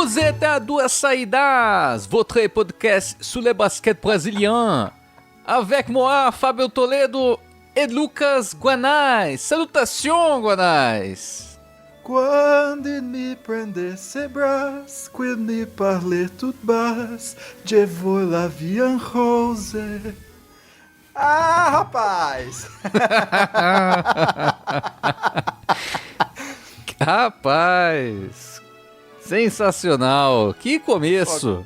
Vous êtes à Duas Saídas, votre podcast sur le basket brésilien. Avec moi, Fábio Toledo et Lucas Guanais. Salutations, Guanais. Quando il me prende ses bras, qu'il me parle tout bas, je veux la vie en rose. Ah, rapaz! Rapaz, sensacional, que começo.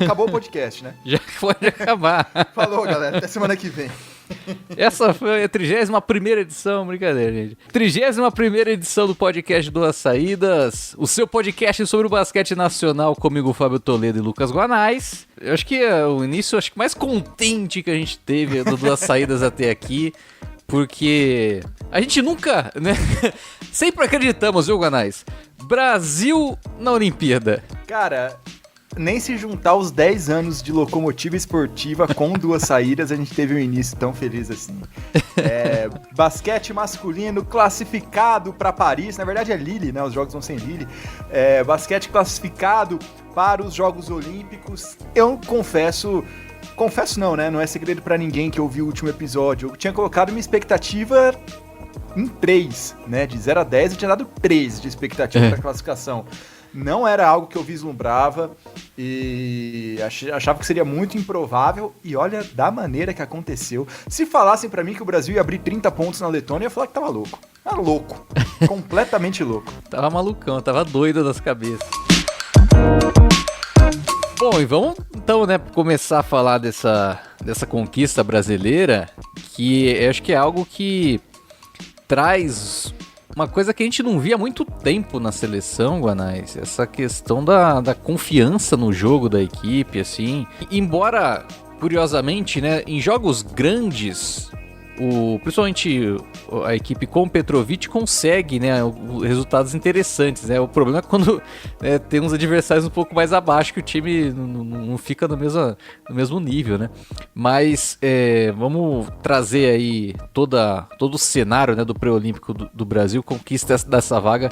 Acabou o podcast, né? Já pode acabar. Falou, galera, até semana que vem. Essa foi a 31ª edição, brincadeira, gente. 31ª edição do podcast Duas Saídas, o seu podcast sobre o basquete nacional, comigo, Fábio Toledo e Lucas Guanais. Eu acho que é o início mais contente que a gente teve do Duas Saídas até aqui, porque a gente nunca, né, sempre acreditamos, viu, Guanais? Brasil na Olimpíada. Cara, nem se juntar os 10 anos de locomotiva esportiva com Duas Saídas, a gente teve um início tão feliz assim. Basquete masculino classificado para Paris, na verdade é Lille, né? Os jogos vão ser em Lille. Basquete classificado para os Jogos Olímpicos. Eu confesso não, né? Não é segredo para ninguém que ouviu o último episódio. Eu tinha colocado minha expectativa em 3, né? De 0 a 10 eu tinha dado 3 de expectativa para classificação. Não era algo que eu vislumbrava e achava que seria muito improvável. E olha da maneira que aconteceu. Se falassem pra mim que o Brasil ia abrir 30 pontos na Letônia, eu ia falar que tava louco. Era louco. Completamente louco. Tava malucão, tava doido das cabeças. Bom, e vamos então, né, começar a falar dessa conquista brasileira, que eu acho que é algo que traz uma coisa que a gente não via há muito tempo na seleção, Guanais, essa questão da confiança no jogo da equipe, assim. Embora, curiosamente, né, em jogos grandes, principalmente a equipe com o Petrovic consegue, né, resultados interessantes, né? O problema é quando tem uns adversários um pouco mais abaixo, que o time não fica no mesmo nível, né? Mas vamos trazer aí todo o cenário, né, do pré-olímpico do Brasil, conquista dessa vaga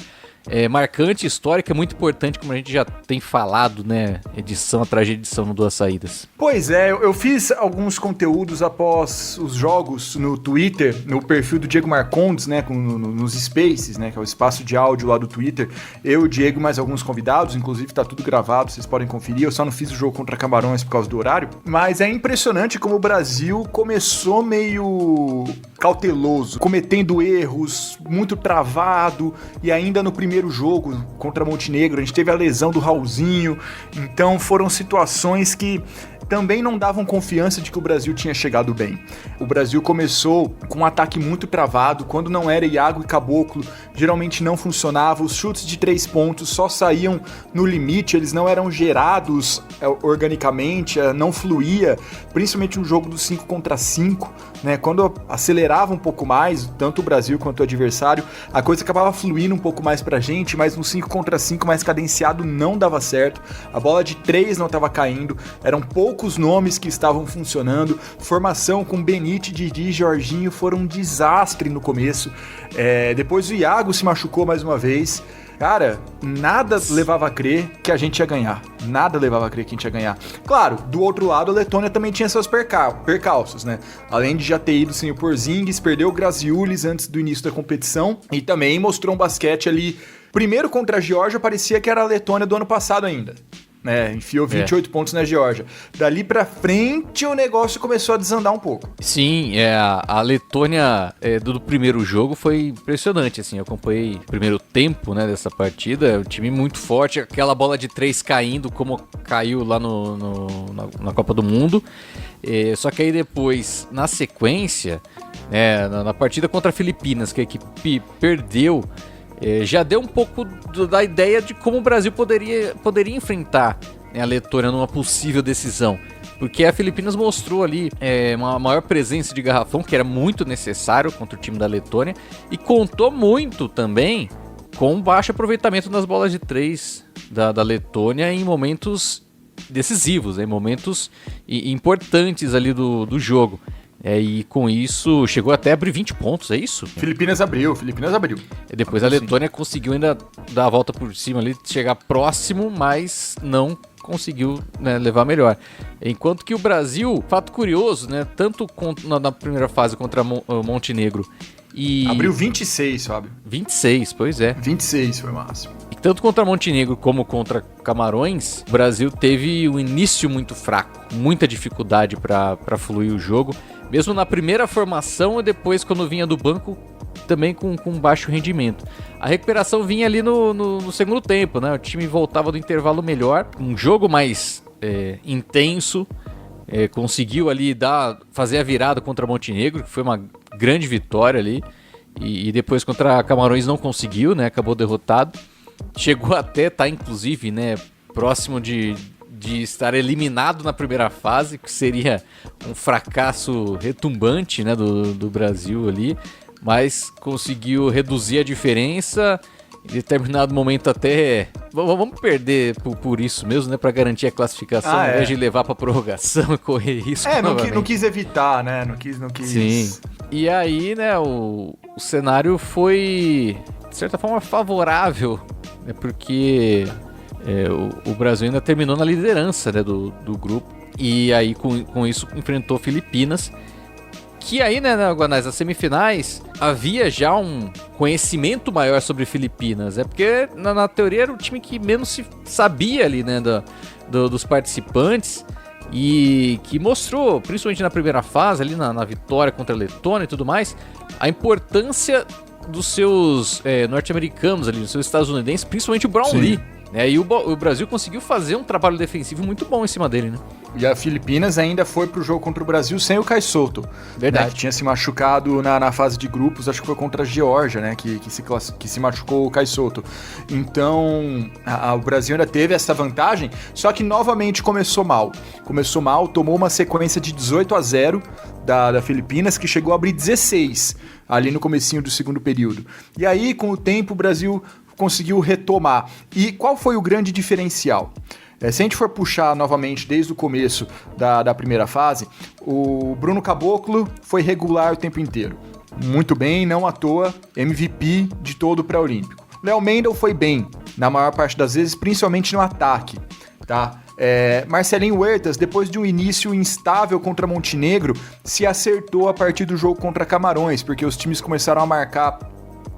marcante, histórica, muito importante, como a gente já tem falado, né, edição atrás de edição no Duas Saídas. Pois é, eu fiz alguns conteúdos após os jogos no Twitter, no perfil do Diego Marcondes, né, nos Spaces, né, que é o espaço de áudio lá do Twitter. Eu, o Diego e mais alguns convidados, inclusive tá tudo gravado, vocês podem conferir. Eu só não fiz o jogo contra Camarões por causa do horário, mas é impressionante como o Brasil começou meio cauteloso, cometendo erros, muito travado, e ainda no primeiro jogo contra Montenegro a gente teve a lesão do Raulzinho, então foram situações que também não davam confiança de que o Brasil tinha chegado bem. O Brasil começou com um ataque muito travado, quando não era Iago e Caboclo, geralmente não funcionava, os chutes de 3 pontos só saíam no limite, eles não eram gerados organicamente, não fluía, principalmente no jogo do 5 contra 5, né? Quando acelerava um pouco mais, tanto o Brasil quanto o adversário, a coisa acabava fluindo um pouco mais pra gente, mas no 5 contra 5 mais cadenciado não dava certo, a bola de 3 não estava caindo, eram poucos nomes que estavam funcionando, formação com Benite, Didi e Jorginho foram um desastre no começo, depois o Iago se machucou mais uma vez. Cara, nada levava a crer que a gente ia ganhar. Nada levava a crer que a gente ia ganhar. Claro, do outro lado, a Letônia também tinha seus percalços, né? Além de já ter ido sem o Porzingis, perdeu o Graziulis antes do início da competição e também mostrou um basquete ali. Primeiro contra a Geórgia, parecia que era a Letônia do ano passado ainda. Enfiou 28 pontos na Geórgia. Dali pra frente o negócio começou a desandar um pouco. Sim, a Letônia do primeiro jogo foi impressionante, assim, eu acompanhei o primeiro tempo, né, dessa partida, o time muito forte, aquela bola de 3 caindo como caiu lá na Copa do Mundo, só que aí depois, na sequência, na partida contra a Filipinas, que a equipe perdeu, já deu um pouco da ideia de como o Brasil poderia enfrentar, né, a Letônia numa possível decisão. Porque a Filipinas mostrou ali uma maior presença de garrafão, que era muito necessário contra o time da Letônia, e contou muito também com baixo aproveitamento nas bolas de 3 da Letônia em momentos decisivos, em momentos importantes ali do jogo. E com isso chegou até a abrir 20 pontos, é isso? Filipinas abriu. E depois a Letônia conseguiu ainda dar a volta por cima ali, chegar próximo, mas não conseguiu, né, levar melhor. Enquanto que o Brasil, fato curioso, né, tanto na primeira fase contra Montenegro e... Abriu 26, Fábio. 26, pois é. 26 foi o máximo. E tanto contra Montenegro como contra Camarões, o Brasil teve um início muito fraco, muita dificuldade para fluir o jogo, mesmo na primeira formação e depois quando vinha do banco, também com baixo rendimento. A recuperação vinha ali no segundo tempo, né? O time voltava do intervalo melhor, um jogo mais intenso, conseguiu ali fazer a virada contra Montenegro, que foi uma grande vitória ali, e depois contra Camarões não conseguiu, né? Acabou derrotado. Chegou até estar, inclusive, né, próximo de estar eliminado na primeira fase, que seria um fracasso retumbante, né, do Brasil ali, mas conseguiu reduzir a diferença. Em determinado momento até... Vamos perder por isso mesmo, né? Pra garantir a classificação, ao invés de levar pra prorrogação e correr risco. Não quis evitar, né? Não quis... Sim. E aí, né, o cenário foi, de certa forma, favorável, né, porque o Brasil ainda terminou na liderança, né, do grupo. E aí, com isso, enfrentou Filipinas. Que aí, né, Guanais, nas semifinais, havia já um conhecimento maior sobre Filipinas, porque na teoria era o time que menos se sabia ali, né, dos participantes, e que mostrou, principalmente na primeira fase, ali na vitória contra a Letônia e tudo mais, a importância dos seus norte-americanos ali, dos seus estadunidenses, principalmente o Brownlee. E o Brasil conseguiu fazer um trabalho defensivo muito bom em cima dele, né? E a Filipinas ainda foi pro jogo contra o Brasil sem o Kai Soto. Verdade. Né, que tinha se machucado na fase de grupos, acho que foi contra a Geórgia, né? Que se machucou o Kai Soto. Então, o Brasil ainda teve essa vantagem, só que novamente começou mal. Tomou uma sequência de 18-0 da Filipinas, que chegou a abrir 16 ali no comecinho do segundo período. E aí, com o tempo, o Brasil conseguiu retomar. E qual foi o grande diferencial? Se a gente for puxar novamente desde o começo da primeira fase, o Bruno Caboclo foi regular o tempo inteiro. Muito bem, não à toa, MVP de todo o pré-olímpico. Léo Mendel foi bem, na maior parte das vezes, principalmente no ataque, tá? Marcelinho Huertas, depois de um início instável contra Montenegro, se acertou a partir do jogo contra Camarões, porque os times começaram a marcar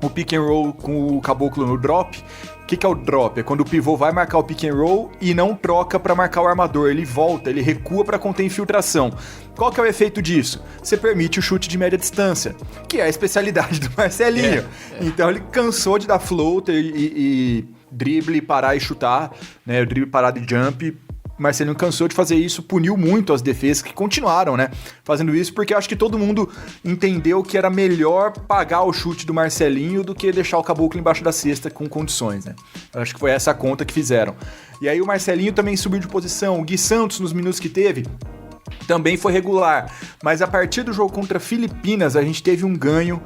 o pick and roll com o Caboclo no drop. O que é o drop? É quando o pivô vai marcar o pick and roll e não troca para marcar o armador. Ele volta, ele recua para conter infiltração. Qual que é o efeito disso? Você permite o chute de média distância, que é a especialidade do Marcelinho. Então ele cansou de dar floater e drible, parar e chutar, né? O drible, parada e jump. Marcelinho cansou de fazer isso, puniu muito as defesas que continuaram, né, fazendo isso, porque acho que todo mundo entendeu que era melhor pagar o chute do Marcelinho do que deixar o Caboclo embaixo da cesta com condições, né. Acho que foi essa a conta que fizeram. E aí o Marcelinho também subiu de posição, o Gui Santos, nos minutos que teve, também foi regular, mas a partir do jogo contra Filipinas, a gente teve um ganho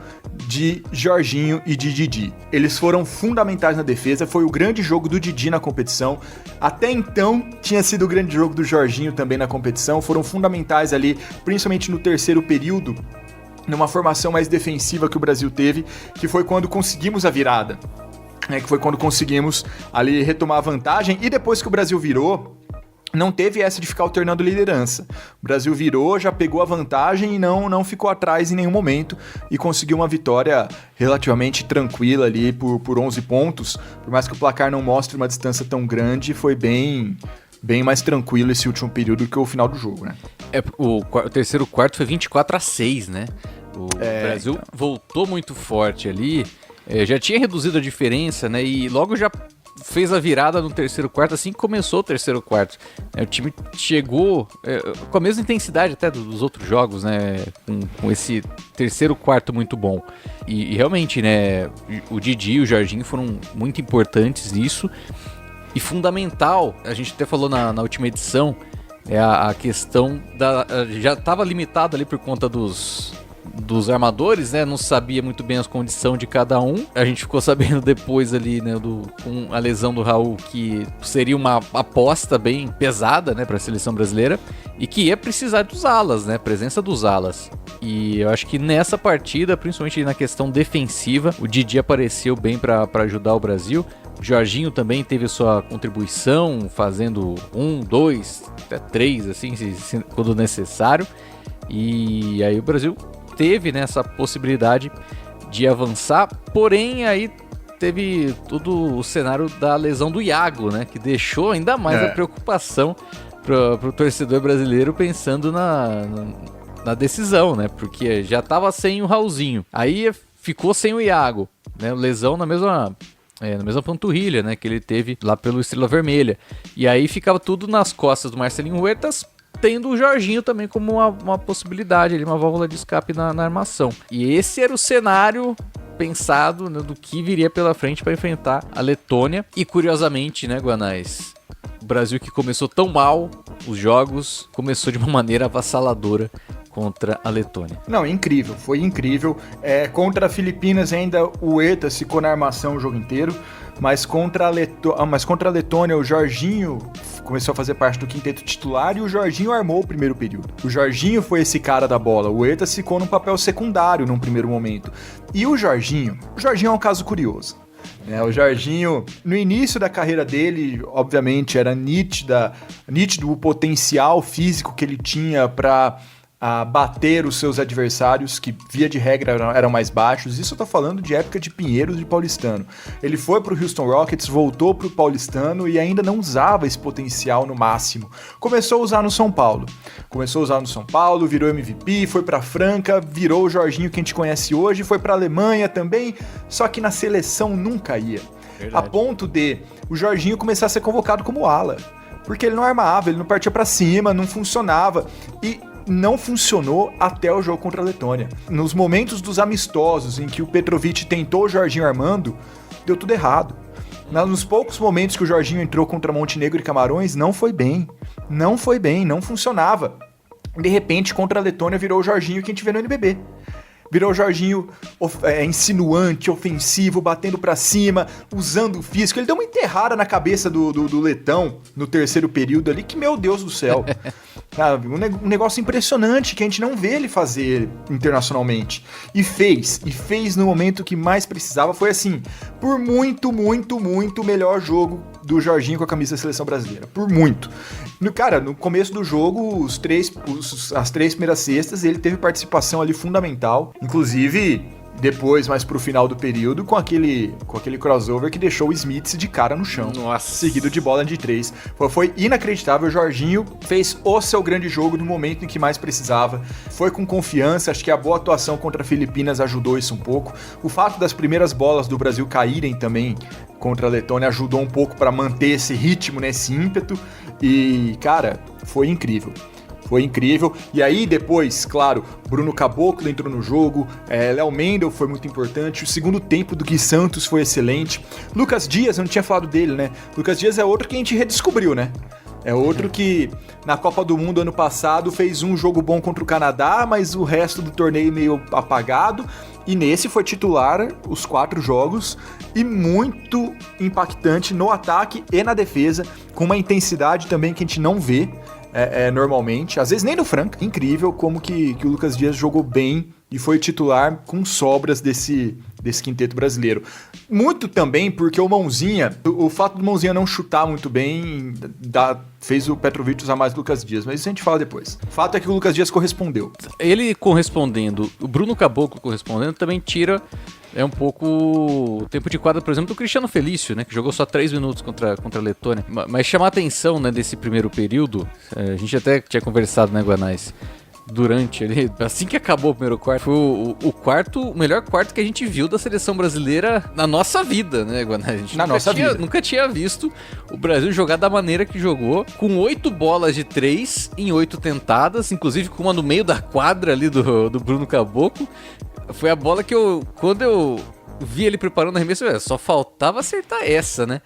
de Jorginho e de Didi. Eles foram fundamentais na defesa, foi o grande jogo do Didi na competição. Até então, tinha sido o grande jogo do Jorginho também na competição, foram fundamentais ali, principalmente no terceiro período, numa formação mais defensiva que o Brasil teve, que foi quando conseguimos a virada, né, que foi quando conseguimos ali retomar a vantagem, e depois que o Brasil virou, não teve essa de ficar alternando liderança. O Brasil virou, já pegou a vantagem e não ficou atrás em nenhum momento e conseguiu uma vitória relativamente tranquila ali por 11 pontos. Por mais que o placar não mostre uma distância tão grande, foi bem mais tranquilo esse último período que o final do jogo, né? O terceiro quarto foi 24-6, né? O Brasil voltou muito forte ali, já tinha reduzido a diferença, né? E logo já fez a virada no terceiro quarto, assim que começou o terceiro quarto. O time chegou com a mesma intensidade até dos outros jogos, né? Com esse terceiro quarto muito bom. E realmente, né? O Didi e o Jorginho foram muito importantes nisso. E fundamental, a gente até falou na última edição, a questão já estava limitado ali por conta dos armadores, né? Não sabia muito bem as condições de cada um. A gente ficou sabendo depois ali, né, com a lesão do Raul, que seria uma aposta bem pesada, né, para a seleção brasileira e que ia precisar dos alas, né? Presença dos alas. E eu acho que nessa partida, principalmente na questão defensiva, o Didi apareceu bem para ajudar o Brasil. O Jorginho também teve sua contribuição, fazendo 1, 2, até 3, assim, quando necessário. E aí o Brasil teve, né, essa possibilidade de avançar, porém aí teve todo o cenário da lesão do Iago, né, que deixou ainda mais a preocupação pro torcedor brasileiro pensando na decisão, né, porque já tava sem o Raulzinho, aí ficou sem o Iago, né, lesão na mesma panturrilha, né, que ele teve lá pelo Estrela Vermelha, e aí ficava tudo nas costas do Marcelinho Huertas, tendo o Jorginho também como uma possibilidade, ali, uma válvula de escape na armação. E esse era o cenário pensado, né, do que viria pela frente para enfrentar a Letônia. E curiosamente, né, Guanais, o Brasil que começou tão mal os jogos, começou de uma maneira avassaladora contra a Letônia. Não, incrível, foi incrível. Contra a Filipinas ainda o Huertas ficou na armação o jogo inteiro, mas contra a Letônia o Jorginho começou a fazer parte do quinteto titular e o Jorginho armou o primeiro período. O Jorginho foi esse cara da bola, o Huertas ficou num papel secundário num primeiro momento. E o Jorginho é um caso curioso. O Jorginho, no início da carreira dele, obviamente era nítido o potencial físico que ele tinha para bater os seus adversários, que via de regra eram mais baixos. Isso eu tô falando de época de Pinheiros e Paulistano. Ele foi pro Houston Rockets, voltou pro Paulistano e ainda não usava esse potencial no máximo. Começou a usar no São Paulo, virou MVP, foi pra Franca, virou o Jorginho que a gente conhece hoje, foi pra Alemanha também, só que na seleção nunca ia. Verdade. A ponto de o Jorginho começar a ser convocado como ala, porque ele não armava, ele não partia pra cima, não funcionava, e não funcionou até o jogo contra a Letônia. Nos momentos dos amistosos em que o Petrovic tentou o Jorginho armando, deu tudo errado. Nos poucos momentos que o Jorginho entrou contra Montenegro e Camarões, não foi bem, não funcionava. De repente, contra a Letônia, virou o Jorginho que a gente vê no NBB. Virou o Jorginho insinuante, ofensivo, batendo pra cima, usando o físico. Ele deu uma enterrada na cabeça do Letão no terceiro período ali, que, meu Deus do céu. Um negócio impressionante que a gente não vê ele fazer internacionalmente. E fez no momento que mais precisava. Foi assim, por muito, muito, muito melhor jogo do Jorginho com a camisa da seleção brasileira. Por muito. No começo do jogo, as três primeiras cestas, ele teve participação ali fundamental. Inclusive, depois, mais pro final do período, com aquele crossover que deixou o Smith de cara no chão. Nossa. Seguido de bola de 3. Foi inacreditável. O Jorginho fez o seu grande jogo no momento em que mais precisava. Foi com confiança. Acho que a boa atuação contra a Filipinas ajudou isso um pouco. O fato das primeiras bolas do Brasil caírem também contra a Letônia ajudou um pouco para manter esse ritmo, né, esse ímpeto. E, cara, foi incrível. E aí depois, claro, Bruno Caboclo entrou no jogo, Léo Mendel foi muito importante, o segundo tempo do Gui Santos foi excelente. Lucas Dias, eu não tinha falado dele, né? Lucas Dias é outro que a gente redescobriu, né? É outro que na Copa do Mundo ano passado fez um jogo bom contra o Canadá, mas o resto do torneio meio apagado. E nesse foi titular os 4 jogos e muito impactante no ataque e na defesa, com uma intensidade também que a gente não vê normalmente, às vezes nem no Franca. Incrível como que o Lucas Dias jogou bem e foi titular com sobras desse quinteto brasileiro. Muito também porque o fato do Mãozinha não chutar muito bem fez o Petrovic usar mais o Lucas Dias, mas isso a gente fala depois. O fato é que o Lucas Dias correspondeu. Ele correspondendo, o Bruno Caboclo correspondendo também tira um pouco o tempo de quadra, por exemplo, do Cristiano Felício, né, que jogou só 3 minutos contra a Letônia. Mas chamar a atenção, né, desse primeiro período, a gente até tinha conversado, né, Guanais, durante ali, assim que acabou o primeiro quarto, foi o melhor quarto que a gente viu da seleção brasileira na nossa vida, né, Guanais? A gente nunca tinha visto o Brasil jogar da maneira que jogou, com 8 bolas de 3 em 8 tentadas, inclusive com uma no meio da quadra ali do Bruno Caboclo. Foi a bola que quando eu vi ele preparando o arremesso, só faltava acertar essa, né?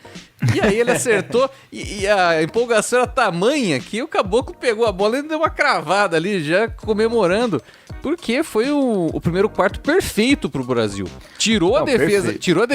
E aí ele acertou e a empolgação era tamanha que o Caboclo pegou a bola e deu uma cravada ali, já comemorando. porque foi o primeiro quarto perfeito pro Brasil. Tirou a defesa, tirou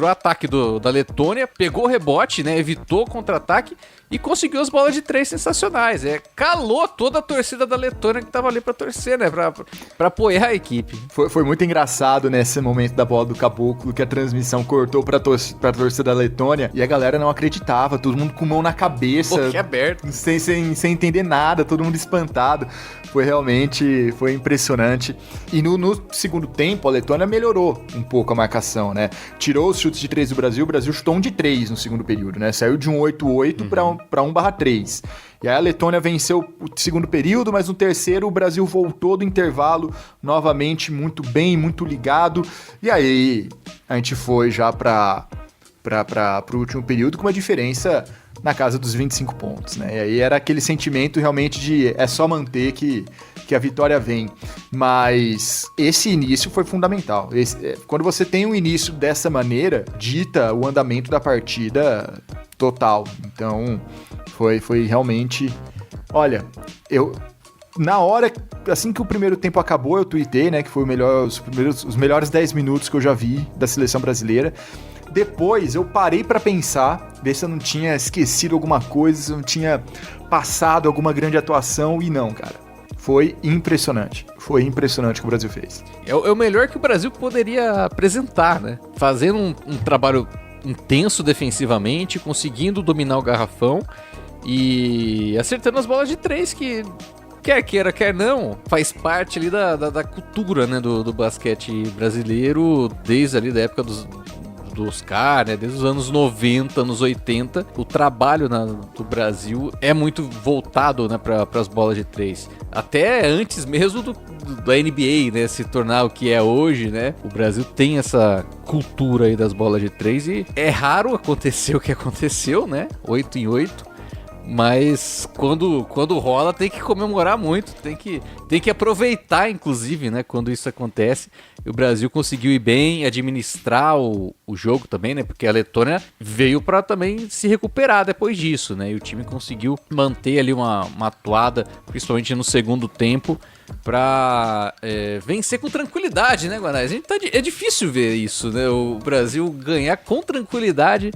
o ataque da Letônia, pegou o rebote, né, evitou o contra-ataque e conseguiu as bolas de 3 sensacionais. Calou toda a torcida da Letônia que tava ali pra torcer, né, pra apoiar a equipe. Foi muito engraçado nesse momento da bola do Caboclo, que a transmissão cortou pra torcida da Letônia e a galera não acreditava, todo mundo com mão na cabeça. Aberto. Sem entender nada, todo mundo espantado. Foi impressionante. E no segundo tempo, a Letônia melhorou um pouco a marcação, né? Tirou os chutes de 3 do Brasil, o Brasil chutou 1 de 3 no segundo período, né? Saiu de 1-8-8 para 1/3. E aí a Letônia venceu o segundo período, mas no terceiro o Brasil voltou do intervalo novamente muito bem, muito ligado. E aí a gente foi já para o último período com uma diferença na casa dos 25 pontos, né? E aí era aquele sentimento realmente de é só manter que a vitória vem. Mas esse início foi fundamental. Quando você tem um início dessa maneira, dita o andamento da partida total. Então, foi realmente... Olha, na hora, assim que o primeiro tempo acabou, eu tuitei, né, que foi os melhores 10 minutos que eu já vi da seleção brasileira. Depois eu parei pra pensar, ver se eu não tinha esquecido alguma coisa, se eu não tinha passado alguma grande atuação, e não, cara. Foi impressionante. Foi impressionante o que o Brasil fez. É o melhor que o Brasil poderia apresentar, né? Fazendo um trabalho intenso defensivamente, conseguindo dominar o garrafão e acertando as bolas de 3 que... Quer queira, quer não, faz parte ali da cultura, né, do basquete brasileiro, desde ali da época do Oscar, né, desde os anos 90, anos 80, o trabalho do Brasil é muito voltado, né, para as bolas de 3. Até antes mesmo da NBA, né, se tornar o que é hoje, né, o Brasil tem essa cultura aí das bolas de 3 e é raro acontecer o que aconteceu, né, 8 em 8. Mas quando rola tem que comemorar muito, tem que aproveitar, inclusive, né, quando isso acontece. E o Brasil conseguiu ir bem, administrar o jogo também, né, porque a Letônia veio para também se recuperar depois disso, né, e o time conseguiu manter ali uma atuada, principalmente no segundo tempo, para vencer com tranquilidade, né, Guanais? É difícil ver isso, né, o Brasil ganhar com tranquilidade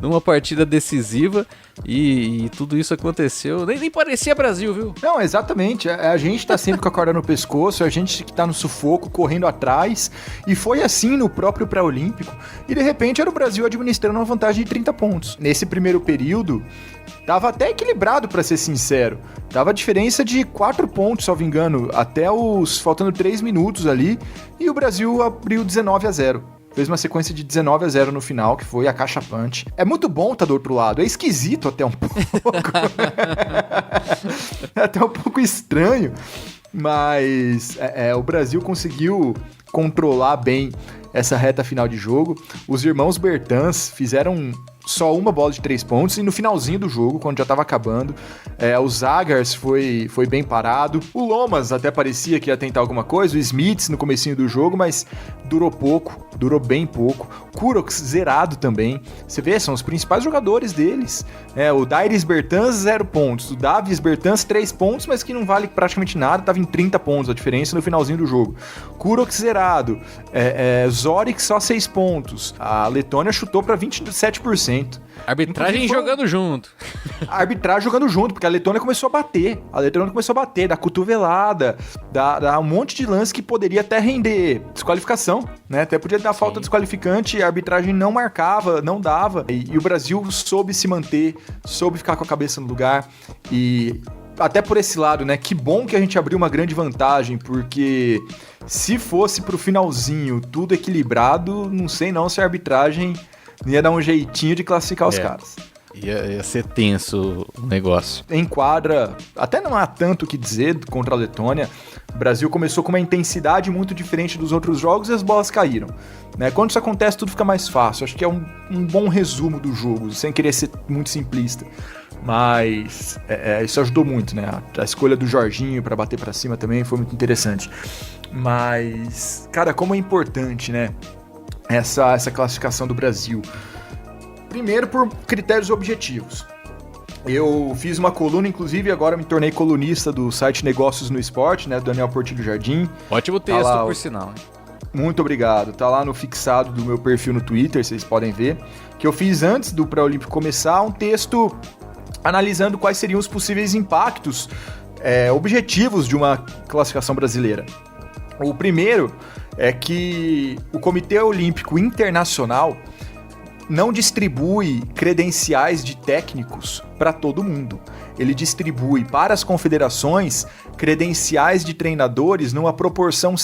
numa partida decisiva e tudo isso aconteceu. Nem parecia Brasil, viu? Não, exatamente. A gente tá sempre com a corda no pescoço, a gente que tá no sufoco, correndo atrás. E foi assim no próprio pré-olímpico. E de repente era o Brasil administrando uma vantagem de 30 pontos. Nesse primeiro período, tava até equilibrado, pra ser sincero. Tava a diferença de 4 pontos, salvo engano, faltando 3 minutos ali. E o Brasil abriu 19-0. Fez uma sequência de 19-0 no final, que foi acachapante. É muito bom estar do outro lado. É esquisito até um pouco. É até um pouco estranho. Mas o Brasil conseguiu controlar bem essa reta final de jogo. Os irmãos Bertans fizeram só uma bola de 3 pontos e no finalzinho do jogo, quando já tava acabando, o Zagars foi bem parado. O Lomas até parecia que ia tentar alguma coisa, o Smits no comecinho do jogo, mas durou bem pouco. Kuroks zerado também. Você vê, são os principais jogadores deles. O Dairis Bertans, 0 pontos. O Davis Bertans, 3 pontos, mas que não vale praticamente nada, tava em 30 pontos a diferença no finalzinho do jogo. Kuroks zerado. Zorik só 6 pontos. A Letônia chutou para 27%. Arbitragem jogando junto. A arbitragem jogando junto, porque a Letônia começou a bater. Dar cotovelada, dar um monte de lance que poderia até render desqualificação, né? Até podia dar falta desqualificante, a arbitragem não marcava, não dava. E o Brasil soube se manter, soube ficar com a cabeça no lugar. E até por esse lado, né? Que bom que a gente abriu uma grande vantagem, porque se fosse pro finalzinho tudo equilibrado, não sei não se a arbitragem ia dar um jeitinho de classificar os caras. Ia ser tenso o negócio. Em quadra, até não há tanto o que dizer contra a Letônia. O Brasil começou com uma intensidade muito diferente dos outros jogos e as bolas caíram, né? Quando isso acontece, tudo fica mais fácil. Acho que é um bom resumo do jogo, sem querer ser muito simplista. Mas isso ajudou muito, né? A escolha do Jorginho para bater para cima também foi muito interessante. Mas, cara, como é importante, né? Essa classificação do Brasil. Primeiro, por critérios objetivos. Eu fiz uma coluna, inclusive, agora me tornei colunista do site Negócios no Esporte, né, do Daniel Portillo Jardim. Ótimo texto, lá, por sinal. Muito obrigado. Tá lá no fixado do meu perfil no Twitter, vocês podem ver. Que eu fiz antes do Pré-Olímpico começar, um texto analisando quais seriam os possíveis impactos objetivos de uma classificação brasileira. O primeiro é que o Comitê Olímpico Internacional não distribui credenciais de técnicos para todo mundo. Ele distribui para as confederações credenciais de treinadores numa proporção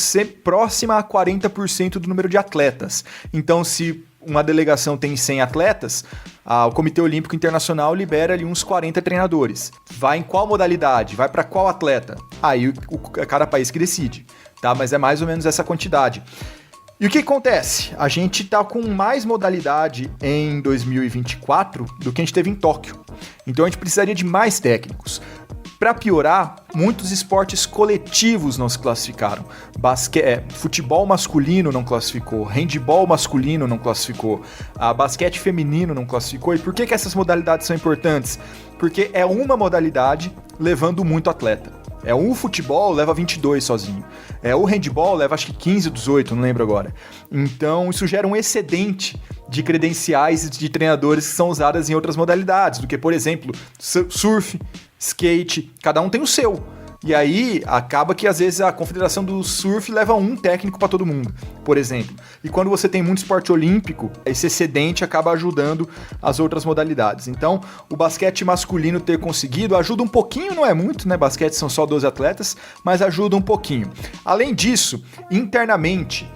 próxima a 40% do número de atletas. Então, se uma delegação tem 100 atletas, o Comitê Olímpico Internacional libera ali uns 40 treinadores. Vai em qual modalidade? Vai para qual atleta? Aí cada país que decide, tá? Mas é mais ou menos essa quantidade. E o que acontece? A gente tá com mais modalidade em 2024 do que a gente teve em Tóquio. Então a gente precisaria de mais técnicos. Para piorar, muitos esportes coletivos não se classificaram. Futebol masculino não classificou, handebol masculino não classificou, basquete feminino não classificou. E por que essas modalidades são importantes? Porque é uma modalidade levando muito atleta. O futebol leva 22 sozinho. O handebol leva acho que 15 ou 18, não lembro agora. Então isso gera um excedente de credenciais de treinadores que são usadas em outras modalidades, do que, por exemplo, surf, skate, cada um tem o seu. E aí acaba que às vezes a confederação do surf leva um técnico para todo mundo, por exemplo. E quando você tem muito esporte olímpico, esse excedente acaba ajudando as outras modalidades. Então, o basquete masculino ter conseguido ajuda um pouquinho, não é muito, né? Basquete são só 12 atletas, mas ajuda um pouquinho. Além disso, internamente,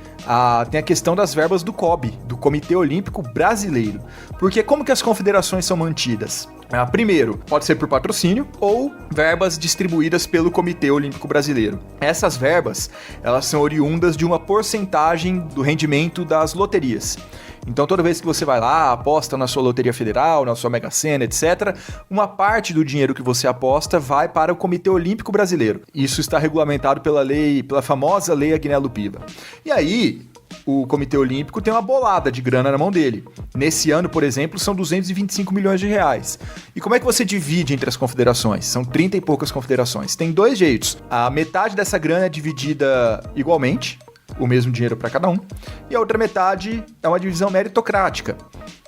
tem a questão das verbas do COB, do Comitê Olímpico Brasileiro. Porque como que as confederações são mantidas? Primeiro, pode ser por patrocínio ou verbas distribuídas pelo Comitê Olímpico Brasileiro. Essas verbas, elas são oriundas de uma porcentagem do rendimento das loterias. Então, toda vez que você vai lá, aposta na sua loteria federal, na sua Mega Sena, etc., uma parte do dinheiro que você aposta vai para o Comitê Olímpico Brasileiro. Isso está regulamentado pela famosa Lei Agnello Piva. E aí, o Comitê Olímpico tem uma bolada de grana na mão dele. Nesse ano, por exemplo, são 225 milhões de reais. E como é que você divide entre as confederações? São 30 e poucas confederações. Tem dois jeitos. A metade dessa grana é dividida igualmente, o mesmo dinheiro para cada um, e a outra metade é uma divisão meritocrática.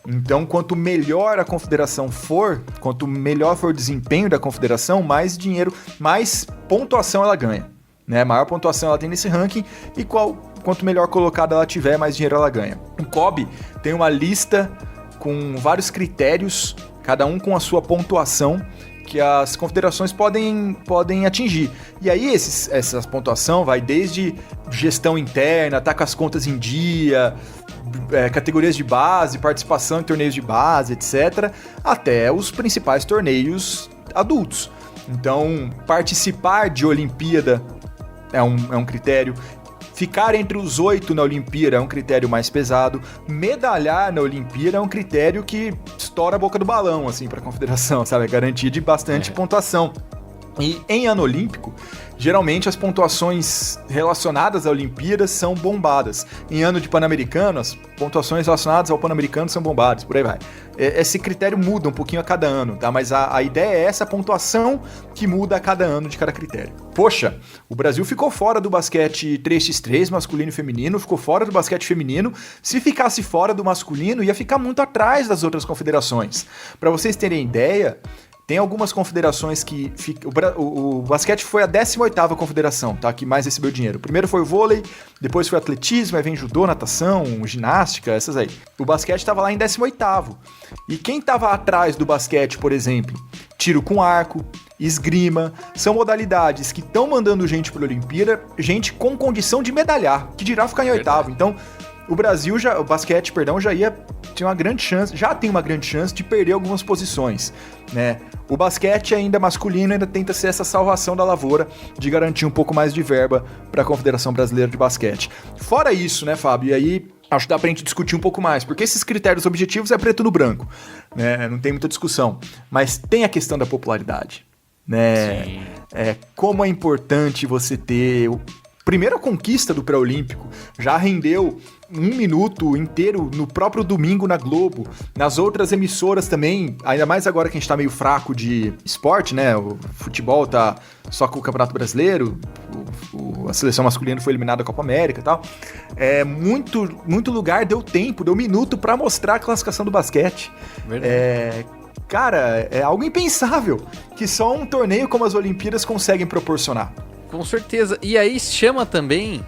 Então, quanto melhor a confederação for, quanto melhor for o desempenho da confederação, mais dinheiro, mais pontuação ela ganha, né? Maior pontuação ela tem nesse ranking e quanto melhor colocada ela tiver, mais dinheiro ela ganha. O COB tem uma lista com vários critérios, cada um com a sua pontuação, que as confederações podem atingir. E aí essa pontuação vai desde gestão interna, tá com as contas em dia, categorias de base, participação em torneios de base, etc., até os principais torneios adultos. Então, participar de Olimpíada é um critério. Ficar entre os 8 na Olimpíada é um critério mais pesado. Medalhar na Olimpíada é um critério que estoura a boca do balão, assim, para a confederação, sabe? É garantia de bastante pontuação. E em ano olímpico, geralmente as pontuações relacionadas à Olimpíada são bombadas. Em ano de Pan-Americano, as pontuações relacionadas ao Pan-Americano são bombadas, por aí vai. Esse critério muda um pouquinho a cada ano, tá? Mas a ideia é essa pontuação que muda a cada ano de cada critério. Poxa, o Brasil ficou fora do basquete 3x3 masculino e feminino, ficou fora do basquete feminino. Se ficasse fora do masculino, ia ficar muito atrás das outras confederações. Para vocês terem ideia, tem algumas confederações que... O basquete foi a 18ª confederação, tá? Que mais recebeu dinheiro. Primeiro foi o vôlei, depois foi o atletismo, aí vem judô, natação, ginástica, essas aí. O basquete estava lá em 18º. E quem estava atrás do basquete, por exemplo? Tiro com arco, esgrima, são modalidades que estão mandando gente para a Olimpíada, gente com condição de medalhar, que dirá ficar em oitavo. Então, o Brasil, o basquete, tinha uma grande chance, já tem uma grande chance de perder algumas posições, né? O basquete ainda masculino ainda tenta ser essa salvação da lavoura de garantir um pouco mais de verba para a Confederação Brasileira de Basquete. Fora isso, né, Fábio? E aí acho que dá pra gente discutir um pouco mais, porque esses critérios objetivos é preto no branco, né? Não tem muita discussão, mas tem a questão da popularidade, né? Sim. Como é importante você ter... Primeiro, a conquista do pré-olímpico já rendeu um minuto inteiro no próprio domingo na Globo, nas outras emissoras também, ainda mais agora que a gente tá meio fraco de esporte, né? O futebol tá só com o Campeonato Brasileiro, a seleção masculina foi eliminada da Copa América e tal. Muito lugar deu minuto pra mostrar a classificação do basquete. Cara, é algo impensável que só um torneio como as Olimpíadas conseguem proporcionar. Com certeza. E aí chama também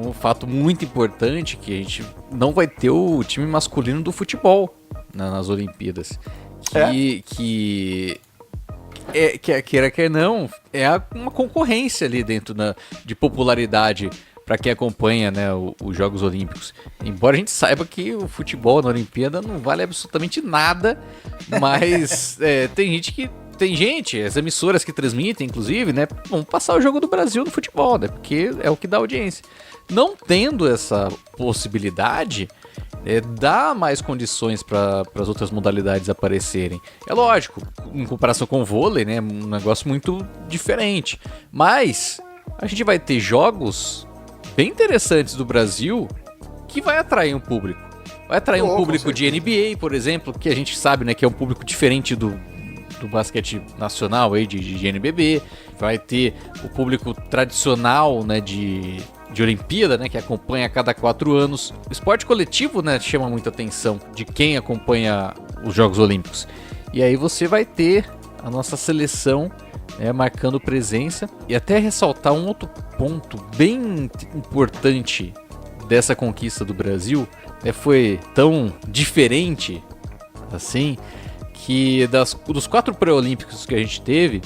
um fato muito importante, que a gente não vai ter o time masculino do futebol nas Olimpíadas. Queira que não, uma concorrência ali dentro de popularidade para quem acompanha, né, os Jogos Olímpicos. Embora a gente saiba que o futebol na Olimpíada não vale absolutamente nada, mas tem gente, as emissoras que transmitem, inclusive, né, vão passar o jogo do Brasil no futebol, né, porque é o que dá audiência. Não tendo essa possibilidade, dá mais condições para as outras modalidades aparecerem. É lógico, em comparação com o vôlei, né, um negócio muito diferente. Mas a gente vai ter jogos bem interessantes do Brasil que vai atrair um público. Vai atrair um público de NBA, por exemplo, que a gente sabe, né, que é um público diferente do basquete nacional aí, de NBB. Vai ter o público tradicional, né, de Olimpíada, né, que acompanha a cada 4 anos. O esporte coletivo, né, chama muita atenção de quem acompanha os Jogos Olímpicos. E aí você vai ter a nossa seleção marcando presença. E até ressaltar um outro ponto bem importante dessa conquista do Brasil, foi tão diferente assim, que dos 4 pré-olímpicos que a gente teve,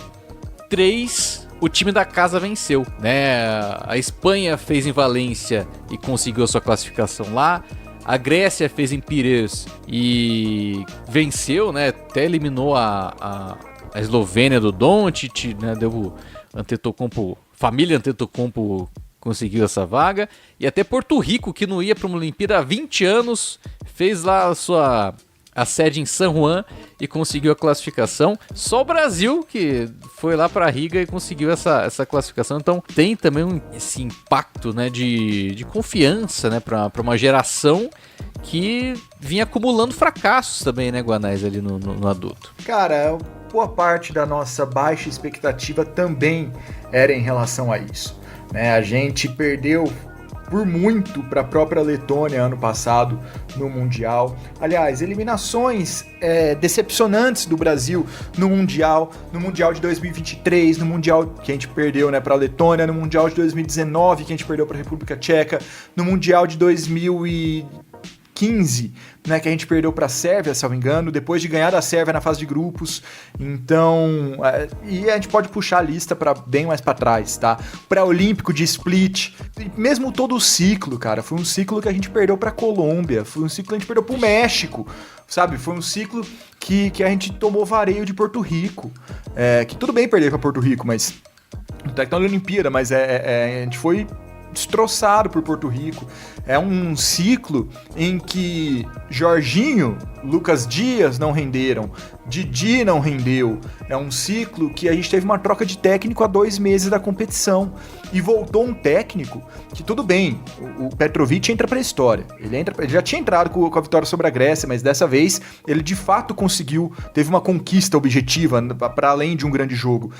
3 o time da casa venceu, né? A Espanha fez em Valência e conseguiu a sua classificação lá. A Grécia fez em Pires e venceu, né? Até eliminou a Eslovênia do Doncic, né? Deu Antetokounmpo, família Antetokounmpo conseguiu essa vaga. E até Porto Rico, que não ia para uma Olimpíada há 20 anos, fez lá a sede em San Juan e conseguiu a classificação. Só o Brasil que foi lá para Riga e conseguiu essa classificação. Então tem também esse impacto, né, de confiança, né, para uma geração que vinha acumulando fracassos também, né, Guanais, ali no adulto. Cara, boa parte da nossa baixa expectativa também era em relação a isso, né? A gente perdeu por muito para a própria Letônia ano passado no Mundial. Aliás, eliminações decepcionantes do Brasil no Mundial de 2023, no Mundial que a gente perdeu, né, para a Letônia, no Mundial de 2019 que a gente perdeu para a República Tcheca, no Mundial de 2015, né, que a gente perdeu para a Sérvia, se não me engano, depois de ganhar da Sérvia na fase de grupos. Então, e a gente pode puxar a lista para bem mais para trás, tá? Pré-olímpico de Split, mesmo todo o ciclo, cara, foi um ciclo que a gente perdeu para a Colômbia, foi um ciclo que a gente perdeu para o México, sabe? Foi um ciclo que a gente tomou vareio de Porto Rico, que tudo bem perder para Porto Rico, mas até que tá na Olimpíada, mas a gente foi destroçado por Porto Rico. É um ciclo em que Jorginho, Lucas Dias não renderam, Didi não rendeu. É um ciclo que a gente teve uma troca de técnico há 2 meses da competição e voltou um técnico que, tudo bem, o Petrovic entra pra história. Ele já tinha entrado com a vitória sobre a Grécia, mas dessa vez ele de fato teve uma conquista objetiva para além de um grande jogo.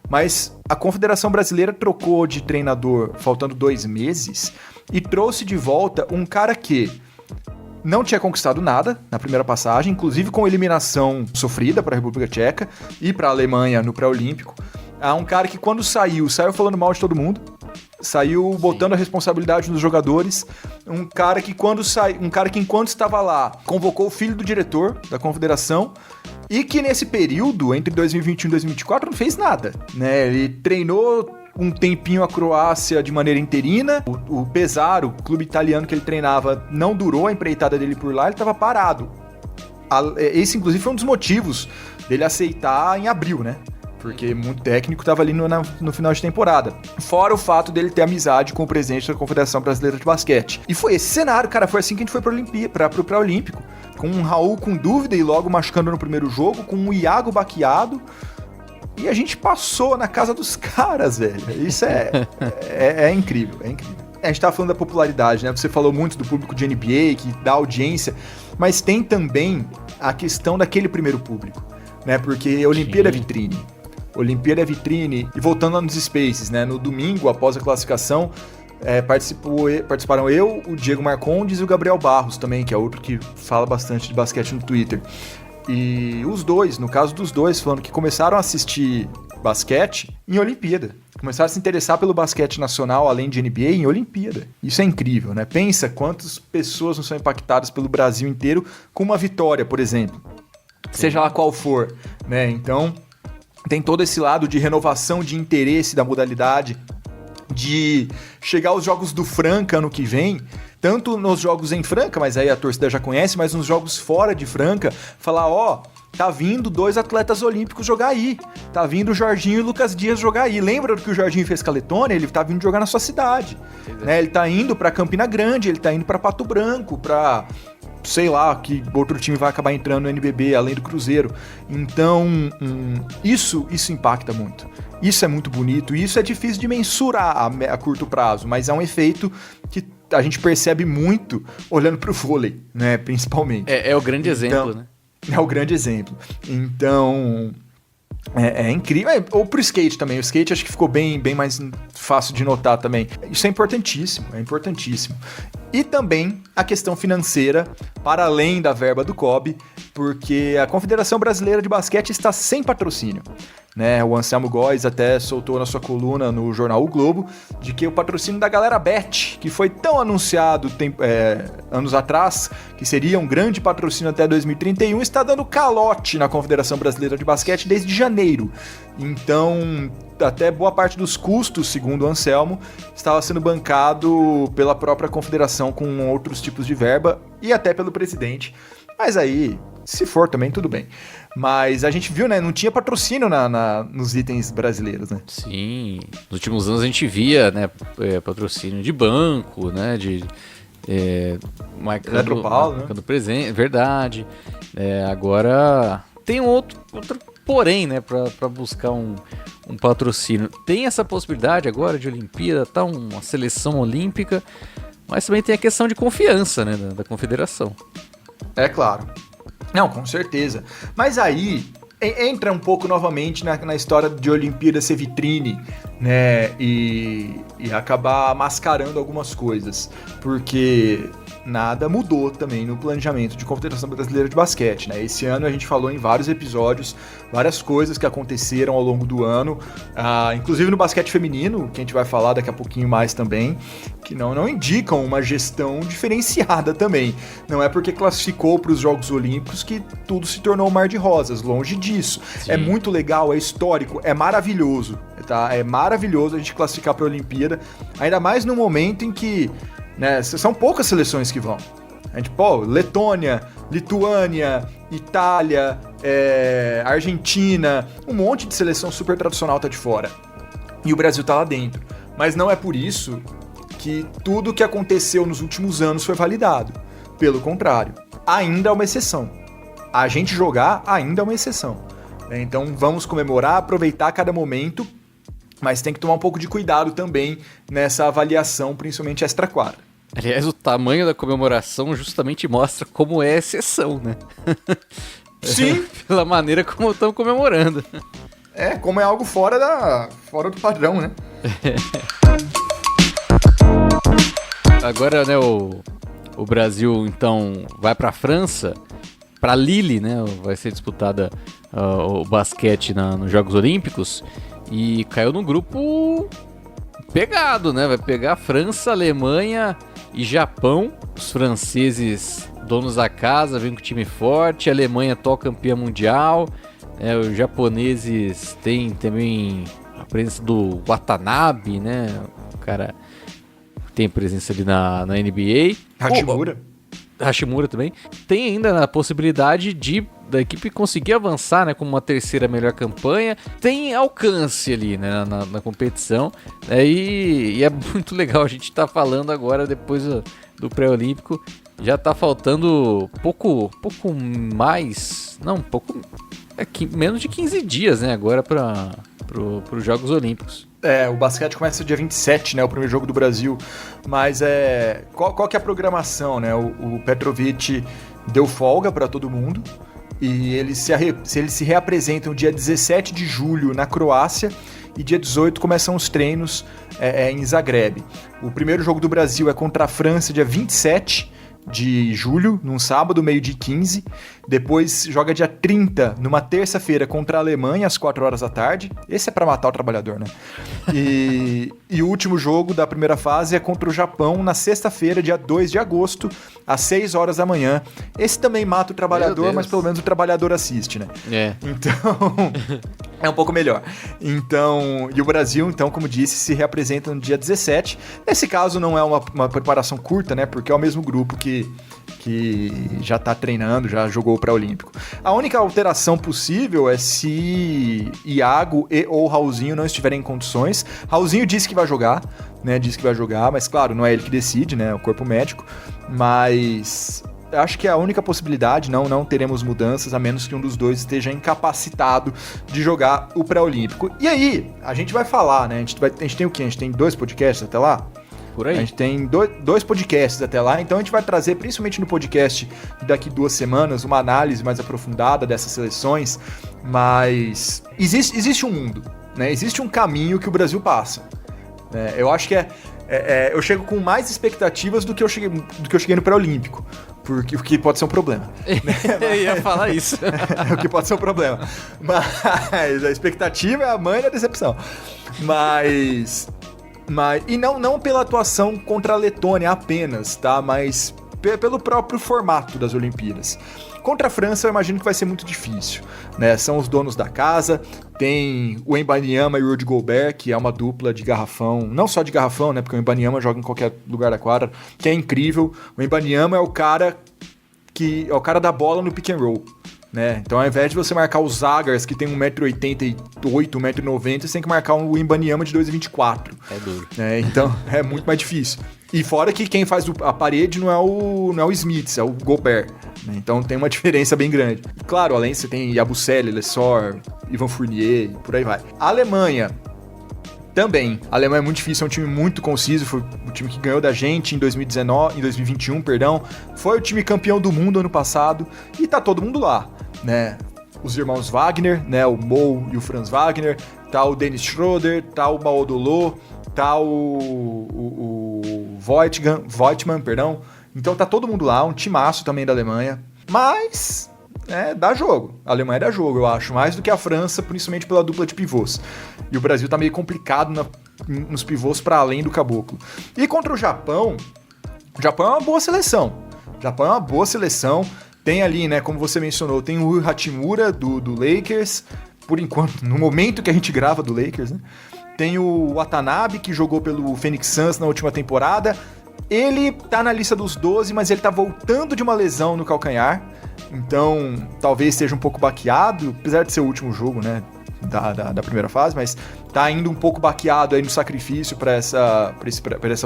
Mas a Confederação Brasileira trocou de treinador faltando 2 meses e trouxe de volta um cara que não tinha conquistado nada na primeira passagem, inclusive com eliminação sofrida para a República Tcheca e para a Alemanha no pré-olímpico. Um cara que quando saiu falando mal de todo mundo, saiu botando a responsabilidade nos jogadores, um cara que enquanto estava lá convocou o filho do diretor da Confederação e que nesse período, entre 2021 e 2024, não fez nada, né? Ele treinou um tempinho a Croácia de maneira interina, o Pesaro, o clube italiano que ele treinava, não durou a empreitada dele por lá, ele estava parado. Esse, inclusive, foi um dos motivos dele aceitar em abril, né? Porque muito técnico estava ali no final de temporada. Fora o fato dele ter amizade com o presidente da Confederação Brasileira de Basquete. E foi esse cenário, cara, foi assim que a gente foi pro pré-olímpico. Com um Raul com dúvida e logo machucando no primeiro jogo, com um Iago baqueado. E a gente passou na casa dos caras, velho. Isso é incrível, é incrível. a gente tava falando da popularidade, né? Você falou muito do público de NBA, que dá audiência, mas tem também a questão daquele primeiro público, né? Porque a Olimpíada é vitrine. Olimpíada é vitrine. E voltando lá nos Spaces, né? No domingo, após a classificação, participaram eu, o Diego Marcondes e o Gabriel Barros também, que é outro que fala bastante de basquete no Twitter. E os dois, no caso dos dois, falando que começaram a assistir basquete em Olimpíada. Começaram a se interessar pelo basquete nacional, além de NBA, em Olimpíada. Isso é incrível, né? Pensa quantas pessoas não são impactadas pelo Brasil inteiro com uma vitória, por exemplo. Seja lá qual for, né? Então, tem todo esse lado de renovação de interesse da modalidade, de chegar aos Jogos do Franca ano que vem, tanto nos jogos em Franca, mas aí a torcida já conhece, mas nos jogos fora de Franca, falar, tá vindo 2 atletas olímpicos jogar aí, tá vindo o Jorginho e o Lucas Dias jogar aí. Lembra do que o Jorginho fez com a Letônia? Ele tá vindo jogar na sua cidade, né? Ele tá indo pra Campina Grande, ele tá indo pra Pato Branco, pra... sei lá, que outro time vai acabar entrando no NBB, além do Cruzeiro. Então, isso impacta muito. Isso é muito bonito, e isso é difícil de mensurar a curto prazo, mas é um efeito que a gente percebe muito olhando pro vôlei, né, principalmente. É o grande exemplo, né? É o grande exemplo. Então... É incrível. Ou pro skate também. O skate acho que ficou bem mais fácil de notar também. Isso é importantíssimo, E também a questão financeira, para além da verba do COB, porque a Confederação Brasileira de Basquete está sem patrocínio, né? O Anselmo Góes até soltou na sua coluna no jornal O Globo de que o patrocínio da Galera Bet, que foi tão anunciado anos atrás, que seria um grande patrocínio até 2031, está dando calote na Confederação Brasileira de Basquete desde janeiro. Então, até boa parte dos custos, segundo o Anselmo, estava sendo bancado pela própria confederação com outros tipos de verba e até pelo presidente. Mas aí, se for também, tudo bem. Mas a gente viu, né? Não tinha patrocínio nos itens brasileiros, né? Sim. Nos últimos anos a gente via, né? Patrocínio de banco, né? Marcando presente, verdade. Agora tem outro porém, né? Para buscar um patrocínio. Tem essa possibilidade agora de Olimpíada, tá? Uma seleção olímpica, mas também tem a questão de confiança, né? Da confederação. É claro. Não, com certeza. Mas aí entra um pouco novamente na história de Olimpíada ser vitrine, né? E acabar mascarando algumas coisas. Porque nada mudou também no planejamento de Confederação Brasileira de Basquete, né? Esse ano a gente falou em vários episódios, várias coisas que aconteceram ao longo do ano, inclusive no basquete feminino, que a gente vai falar daqui a pouquinho mais também, que não indicam uma gestão diferenciada também. Não é porque classificou para os Jogos Olímpicos que tudo se tornou um mar de rosas, longe disso. Sim. É muito legal, é histórico, é maravilhoso, tá? É maravilhoso a gente classificar para a Olimpíada, ainda mais no momento em que, né, são poucas seleções que vão. A gente, Letônia, Lituânia, Itália, Argentina, um monte de seleção super tradicional tá de fora. E o Brasil tá lá dentro. Mas não é por isso que tudo que aconteceu nos últimos anos foi validado. Pelo contrário, ainda é uma exceção. A gente jogar ainda é uma exceção. Então vamos comemorar, aproveitar cada momento, mas tem que tomar um pouco de cuidado também nessa avaliação, principalmente extra-quadra. Aliás, o tamanho da comemoração justamente mostra como é exceção, né? Sim. Pela maneira como estão comemorando. Como é algo fora do padrão, né? Agora, né, o Brasil, então, vai para a França, para Lille, né? Vai ser disputada o basquete nos Jogos Olímpicos e caiu num grupo pegado, né? Vai pegar França, Alemanha e Japão. Os franceses, donos da casa, vêm com time forte. A Alemanha, atual campeã mundial. Os japoneses têm também a presença do Watanabe, né? O cara tem presença ali na NBA. Hashimura também. Tem ainda a possibilidade da equipe conseguir avançar, né, como uma terceira melhor campanha. Tem alcance ali, né, na competição. E é muito legal a gente estar falando agora, depois do pré-olímpico. Já está faltando pouco mais... Não, menos de 15 dias, né, agora para os Jogos Olímpicos. O basquete começa dia 27, né? O primeiro jogo do Brasil. Mas qual que é a programação, né? O Petrovic deu folga para todo mundo. E eles se reapresentam dia 17 de julho na Croácia. E dia 18 começam os treinos em Zagreb. O primeiro jogo do Brasil é contra a França, dia 27 de julho, num sábado, meio-dia 15. Depois joga dia 30, numa terça-feira, contra a Alemanha, às 4 horas da tarde. Esse é pra matar o trabalhador, né? E o último jogo da primeira fase é contra o Japão, na sexta-feira, dia 2 de agosto, às 6 horas da manhã. Esse também mata o trabalhador, mas pelo menos o trabalhador assiste, né? Então, é um pouco melhor. Então, e o Brasil, então, como disse, se reapresenta no dia 17. Nesse caso, não é uma preparação curta, né? Porque é o mesmo grupo que já tá treinando, já jogou o pré-olímpico. A única alteração possível é se Iago ou Raulzinho não estiverem em condições. Raulzinho disse que vai jogar, né? Disse que vai jogar, mas claro, não é ele que decide, né? É o corpo médico. Mas acho que é a única possibilidade, não teremos mudanças, a menos que um dos dois esteja incapacitado de jogar o pré-olímpico. E aí, a gente vai falar, né? A gente tem o quê? A gente tem 2 podcasts até lá? Por aí. A gente tem dois podcasts até lá, então a gente vai trazer, principalmente no podcast daqui 2 semanas, uma análise mais aprofundada dessas seleções, mas existe um mundo, né? Existe um caminho que o Brasil passa. Eu acho que eu chego com mais expectativas do que eu cheguei no pré-olímpico, porque o que pode ser um problema. Eu ia falar isso. O que pode ser um problema. Mas a expectativa é a mãe da decepção. E não pela atuação contra a Letônia apenas, tá? Mas pelo próprio formato das Olimpíadas. Contra a França, eu imagino que vai ser muito difícil, né? São os donos da casa, tem o Wembanyama e o Rudy Gobert, que é uma dupla de garrafão, não só de garrafão, né? Porque o Wembanyama joga em qualquer lugar da quadra, que é incrível. O Wembanyama é o cara da bola no pick and roll, né? Então, ao invés de você marcar os Zagars, que tem 1,88m, 1,90m, você tem que marcar o Wembanyama de 2,24m. É duro. Então, é muito mais difícil. E fora que quem faz a parede não é o Smith, é o Gobert, né? Então, tem uma diferença bem grande. E, claro, além você tem Yabusele, Lessor, Ivan Fournier, por aí vai. A Alemanha também. A Alemanha é muito difícil, é um time muito conciso, foi o time que ganhou da gente em 2021, foi o time campeão do mundo ano passado, e tá todo mundo lá, né? Os irmãos Wagner, né? O Mo e o Franz Wagner, tá o Dennis Schroeder, tá o Maodolo, tá o Voigtman, perdão. Então tá todo mundo lá, um timaço também da Alemanha, mas dá jogo. A Alemanha dá jogo, eu acho, mais do que a França, principalmente pela dupla de pivôs. E o Brasil tá meio complicado nos pivôs para além do caboclo. E contra o Japão é uma boa seleção. Tem ali, né, como você mencionou, tem o Rui Hachimura do Lakers, por enquanto, no momento que a gente grava do Lakers, né? Tem o Watanabe, que jogou pelo Phoenix Suns na última temporada. Ele tá na lista dos 12, mas ele tá voltando de uma lesão no calcanhar. Então, talvez esteja um pouco baqueado, apesar de ser o último jogo, né, da primeira fase, mas tá indo um pouco baqueado aí no sacrifício para essa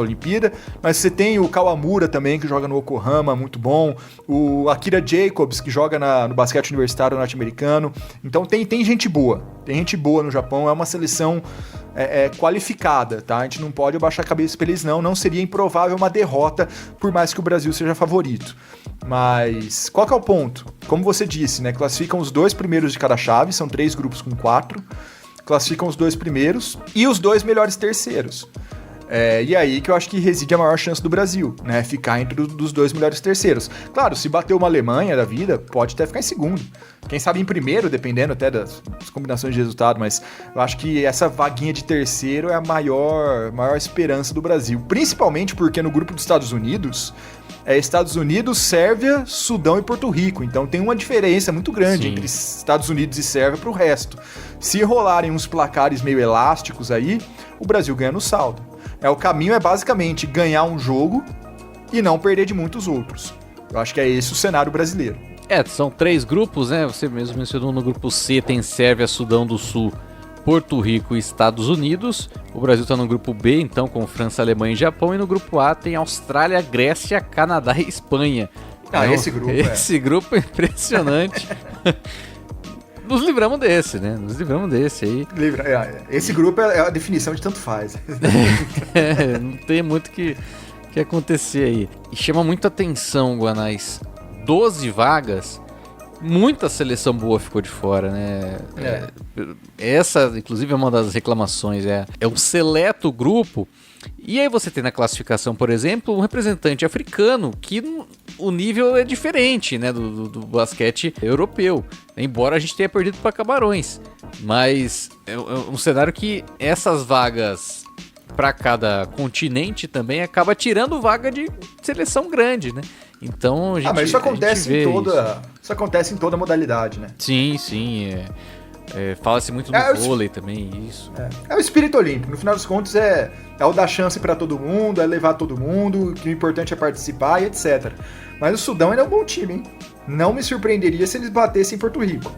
Olimpíada. Mas você tem o Kawamura também, que joga no Yokohama, muito bom. O Akira Jacobs, que joga no basquete universitário norte-americano. Então tem gente boa. Tem gente boa no Japão, é uma seleção qualificada, tá? A gente não pode abaixar a cabeça pra eles, não. Não seria improvável uma derrota, por mais que o Brasil seja favorito. Mas qual que é o ponto? Como você disse, né? Classificam os 2 primeiros de cada chave, são 3 grupos com 4. Classificam os 2 primeiros e os 2 melhores terceiros. E aí que eu acho que reside a maior chance do Brasil, né? Ficar entre os 2 melhores terceiros. Claro, se bater uma Alemanha da vida, pode até ficar em segundo. Quem sabe em primeiro, dependendo até das combinações de resultado, mas eu acho que essa vaguinha de terceiro é a maior esperança do Brasil. Principalmente porque no grupo dos Estados Unidos, Estados Unidos, Sérvia, Sudão e Porto Rico. Então tem uma diferença muito grande entre Estados Unidos e Sérvia para o resto. Se rolarem uns placares meio elásticos aí, o Brasil ganha no saldo. O caminho é basicamente ganhar um jogo e não perder de muitos outros. Eu acho que é esse o cenário brasileiro. São 3 grupos, né? Você mesmo mencionou, no grupo C tem Sérvia, Sudão do Sul, Porto Rico e Estados Unidos. O Brasil está no grupo B, então, com França, Alemanha e Japão. E no grupo A tem Austrália, Grécia, Canadá e Espanha. Esse grupo é impressionante. nos livramos desse, né? Nos livramos desse aí. Esse grupo é a definição de tanto faz. Não tem muito que acontecer aí. E chama muito atenção, Guanais. 12 vagas, muita seleção boa ficou de fora, né? Essa, inclusive, é uma das reclamações. É um seleto grupo. E aí você tem na classificação, por exemplo, um representante africano, que o nível é diferente, né, do basquete europeu. Embora a gente tenha perdido para Camarões. Mas é um cenário que essas vagas para cada continente também acaba tirando vaga de seleção grande, né? Então a gente mas isso acontece isso acontece em toda modalidade, né? Sim. Fala-se muito no vôlei também, isso. É o espírito olímpico. No final dos contos é o dar chance para todo mundo, é levar todo mundo, que o importante é participar e etc. Mas o Sudão ainda é um bom time, hein? Não me surpreenderia se eles batessem em Porto Rico.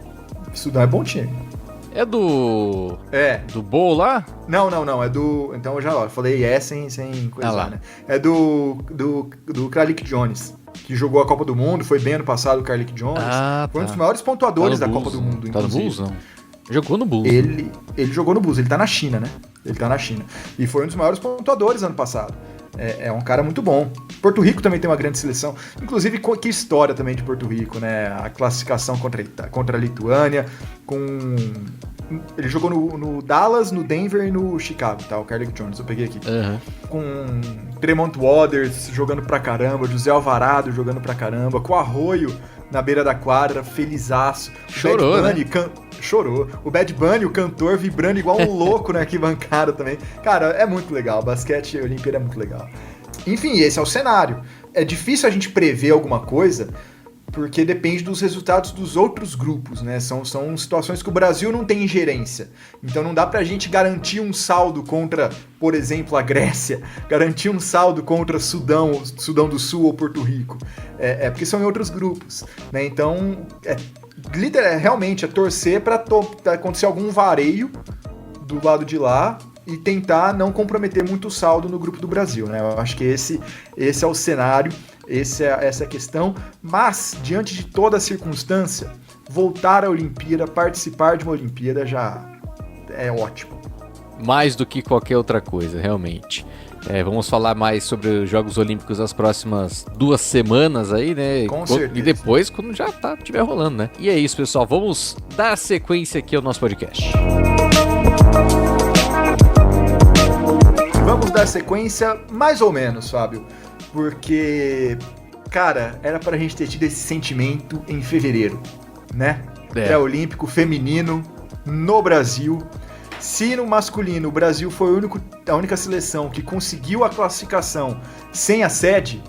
O Sudão é bom time. É do... do Bowl lá? Não. É do... Então eu já falei sem coisa, né? É do Kralik Jones, que jogou a Copa do Mundo, foi bem ano passado o Kralik Jones. Foi um dos maiores pontuadores da Copa do Mundo, inclusive. Tá no Bulls, não? Jogou no Bulls. Ele jogou no Bulls, ele tá na China, né? E foi um dos maiores pontuadores ano passado. É um cara muito bom. Porto Rico também tem uma grande seleção. Inclusive, que história também de Porto Rico, né? A classificação contra a Lituânia. Ele jogou no Dallas, no Denver e no Chicago, tá? O Kralik Jones, eu peguei aqui. Com Tremont Waters jogando pra caramba, José Alvarado jogando pra caramba, com Arroio na beira da quadra, felizaço. Chorou, né? Chorou. O Bad Bunny, o cantor, vibrando igual um louco na arquibancada também. Cara, é muito legal. O basquete Olimpíada é muito legal. Enfim, esse é o cenário. É difícil a gente prever alguma coisa, porque depende dos resultados dos outros grupos, né? São situações que o Brasil não tem ingerência. Então não dá pra gente garantir um saldo contra, por exemplo, a Grécia, garantir um saldo contra Sudão do Sul ou Porto Rico. Porque são em outros grupos, né? Então, realmente é torcer pra acontecer algum vareio do lado de lá e tentar não comprometer muito o saldo no grupo do Brasil, né? Eu acho que esse é o cenário. Essa é a questão, mas diante de toda a circunstância, voltar à Olimpíada, participar de uma Olimpíada já é ótimo. Mais do que qualquer outra coisa, realmente. Vamos falar mais sobre os Jogos Olímpicos nas próximas 2 semanas aí, né? Com certeza. E depois, quando já estiver rolando, né? E é isso, pessoal. Vamos dar sequência aqui ao nosso podcast. Vamos dar sequência mais ou menos, Fábio. Porque, cara, era pra gente ter tido esse sentimento em fevereiro, né? Pré-olímpico feminino no Brasil. Se no masculino o Brasil foi a única seleção que conseguiu a classificação sem a sede,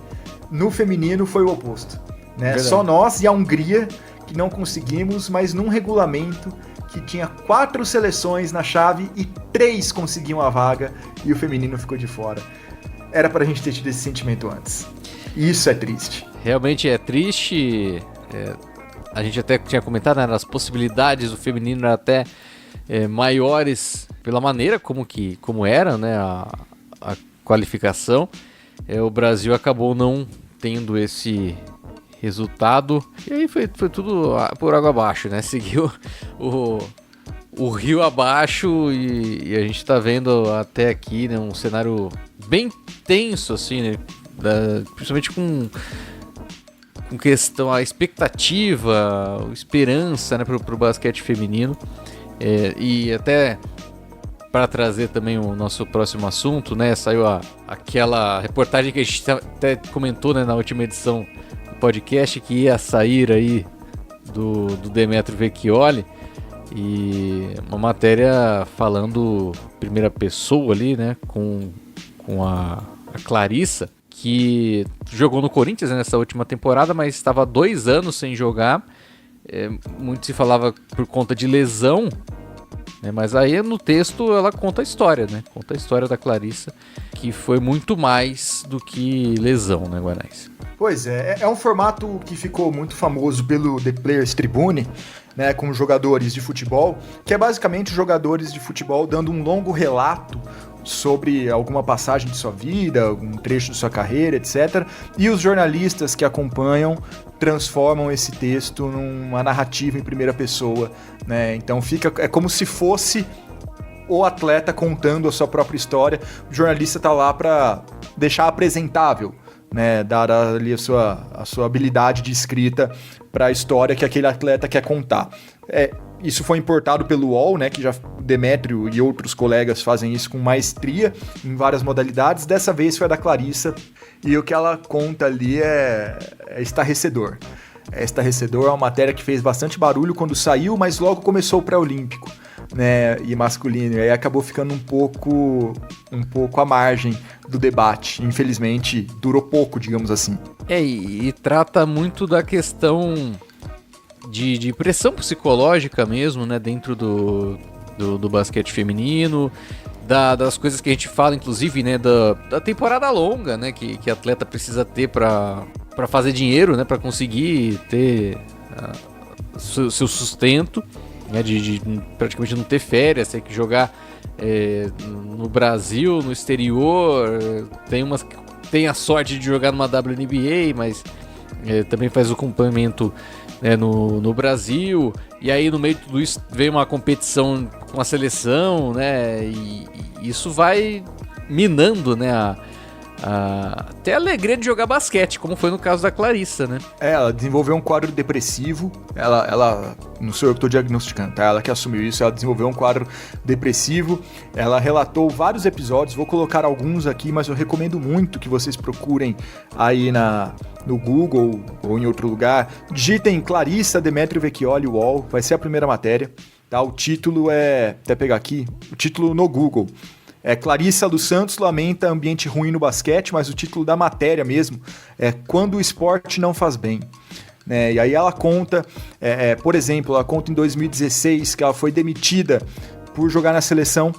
no feminino foi o oposto, né? Só nós e a Hungria que não conseguimos, mas num regulamento que tinha 4 seleções na chave e 3 conseguiam a vaga e o feminino ficou de fora. Era pra gente ter tido esse sentimento antes. E isso é triste. Realmente é triste. A gente até tinha comentado, né, as possibilidades do feminino eram até maiores pela maneira como era, né, a qualificação. O Brasil acabou não tendo esse resultado. E aí foi tudo por água abaixo, né? Seguiu o rio abaixo e a gente tá vendo até aqui, né, um cenário bem tenso, assim, né? Principalmente com questão a expectativa, a esperança, né, pro basquete feminino. E até para trazer também o nosso próximo assunto, né? Saiu aquela reportagem que a gente até comentou, né, na última edição do podcast, que ia sair aí do Demetrio Vecchioli. E uma matéria falando primeira pessoa ali, né, com a Clarissa, que jogou no Corinthians, né, nessa última temporada, mas estava há 2 anos sem jogar. Muito se falava por conta de lesão, né, mas aí no texto ela conta a história, né? Conta a história da Clarissa, que foi muito mais do que lesão, né, Guanais? Pois é um formato que ficou muito famoso pelo The Players Tribune, né, com jogadores de futebol, que é basicamente jogadores de futebol dando um longo relato sobre alguma passagem de sua vida, algum trecho de sua carreira, etc. E os jornalistas que acompanham transformam esse texto numa narrativa em primeira pessoa, né? Então é como se fosse o atleta contando a sua própria história. O jornalista está lá para deixar apresentável, né? Dar ali a sua habilidade de escrita para a história que aquele atleta quer contar. Isso foi importado pelo UOL, né, que já Demétrio e outros colegas fazem isso com maestria em várias modalidades. Dessa vez foi a da Clarissa, e o que ela conta ali é estarrecedor. É estarrecedor, é uma matéria que fez bastante barulho quando saiu, mas logo começou o pré-olímpico, né, e masculino, e aí acabou ficando um pouco à margem do debate. Infelizmente, durou pouco, digamos assim. E trata muito da questão de pressão psicológica mesmo, né, dentro do basquete feminino, das coisas que a gente fala, inclusive, né, da temporada longa, né, que atleta precisa ter para fazer dinheiro, né, para conseguir ter seu sustento, né, de praticamente não ter férias, ter que jogar no Brasil, no exterior, tem a sorte de jogar numa WNBA, mas também faz o acompanhamento, né, no Brasil, e aí no meio de tudo isso veio uma competição com a seleção, né, e isso vai minando, né, até a alegria de jogar basquete, como foi no caso da Clarissa, né? Ela desenvolveu um quadro depressivo, ela não sou eu que estou diagnosticando, tá? Ela que assumiu isso, ela desenvolveu um quadro depressivo, ela relatou vários episódios, vou colocar alguns aqui, mas eu recomendo muito que vocês procurem aí no Google ou em outro lugar, digitem Clarissa Demétrio Vecchioli UOL, vai ser a primeira matéria, tá? O título até pegar aqui, o título no Google, Clarissa dos Santos lamenta ambiente ruim no basquete, mas o título da matéria mesmo é Quando o Esporte Não Faz Bem. E aí ela conta, por exemplo, ela conta em 2016 que ela foi demitida por jogar na seleção,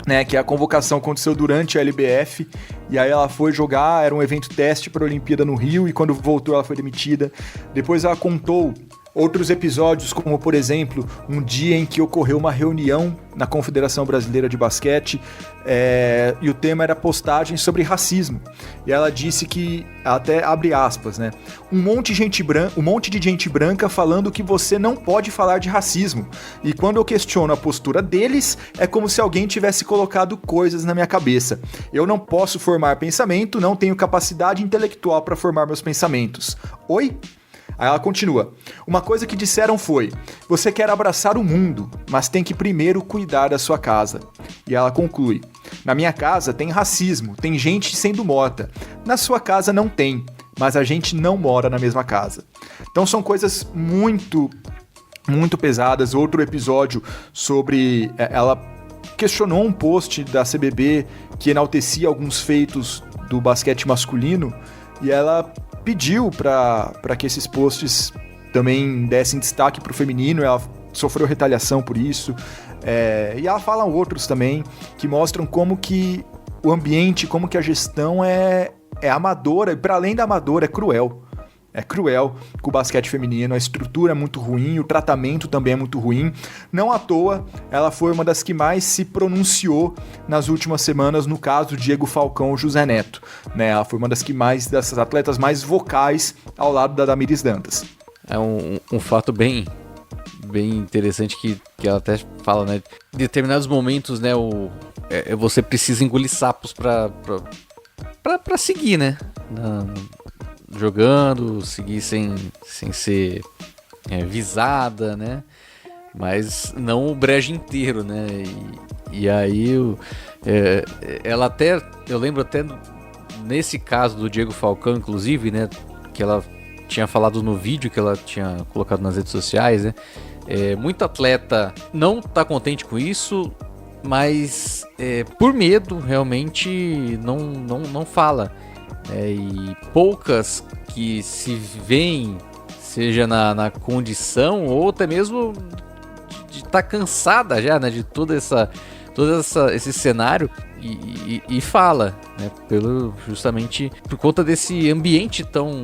né, que a convocação aconteceu durante a LBF, e aí ela foi jogar, era um evento teste para a Olimpíada no Rio, e quando voltou ela foi demitida. Depois ela contou outros episódios, como por exemplo, um dia em que ocorreu uma reunião na Confederação Brasileira de Basquete, e o tema era postagem sobre racismo. E ela disse que, até abre aspas, né? Um monte de gente branca falando que você não pode falar de racismo. E quando eu questiono a postura deles, é como se alguém tivesse colocado coisas na minha cabeça. Eu não posso formar pensamento, não tenho capacidade intelectual para formar meus pensamentos. Oi? Aí ela continua. Uma coisa que disseram foi: você quer abraçar o mundo, mas tem que primeiro cuidar da sua casa. E ela conclui: na minha casa tem racismo, tem gente sendo morta. Na sua casa não tem, mas a gente não mora na mesma casa. Então são coisas muito, muito pesadas. Outro episódio sobre... ela questionou um post da CBB que enaltecia alguns feitos do basquete masculino, e ela pediu para que esses posts também dessem destaque para o feminino. Ela sofreu retaliação por isso, e ela fala outros também que mostram como que o ambiente, como que a gestão é amadora, e para além da amadora, é cruel. É cruel com o basquete feminino, a estrutura é muito ruim, o tratamento também é muito ruim. Não à toa, ela foi uma das que mais se pronunciou nas últimas semanas no caso Diego Falcão José Neto, né? Ela foi uma dessas atletas mais vocais ao lado da Damiris Dantas. É um fato bem interessante que ela até fala, né? Em determinados momentos, né, você precisa engolir sapos pra seguir, né? Jogando, seguir sem ser visada, né? Mas não o brejo inteiro, né? E aí ela até, eu lembro até nesse caso do Diego Falcão, inclusive, né? Que ela tinha falado no vídeo que ela tinha colocado nas redes sociais, né? Muito atleta não tá contente com isso, mas por medo realmente não fala. E poucas que se veem, seja na condição ou até mesmo de estar cansada já, né, de todo esse cenário, e fala, né, justamente por conta desse ambiente tão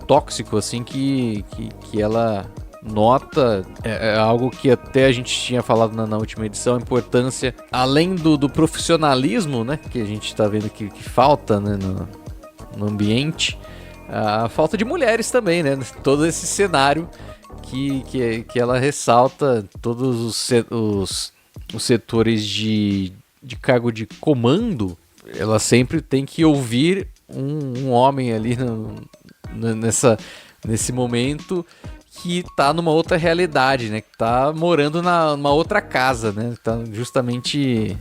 tóxico assim que ela nota, é algo que até a gente tinha falado na última edição, a importância, além do profissionalismo, né, que a gente está vendo que falta, né, no ambiente, a falta de mulheres também, né, todo esse cenário que ela ressalta, todos os setores de cargo de comando, ela sempre tem que ouvir um homem ali nesse momento que tá numa outra realidade, né? Que tá morando numa outra casa, né? Tá justamente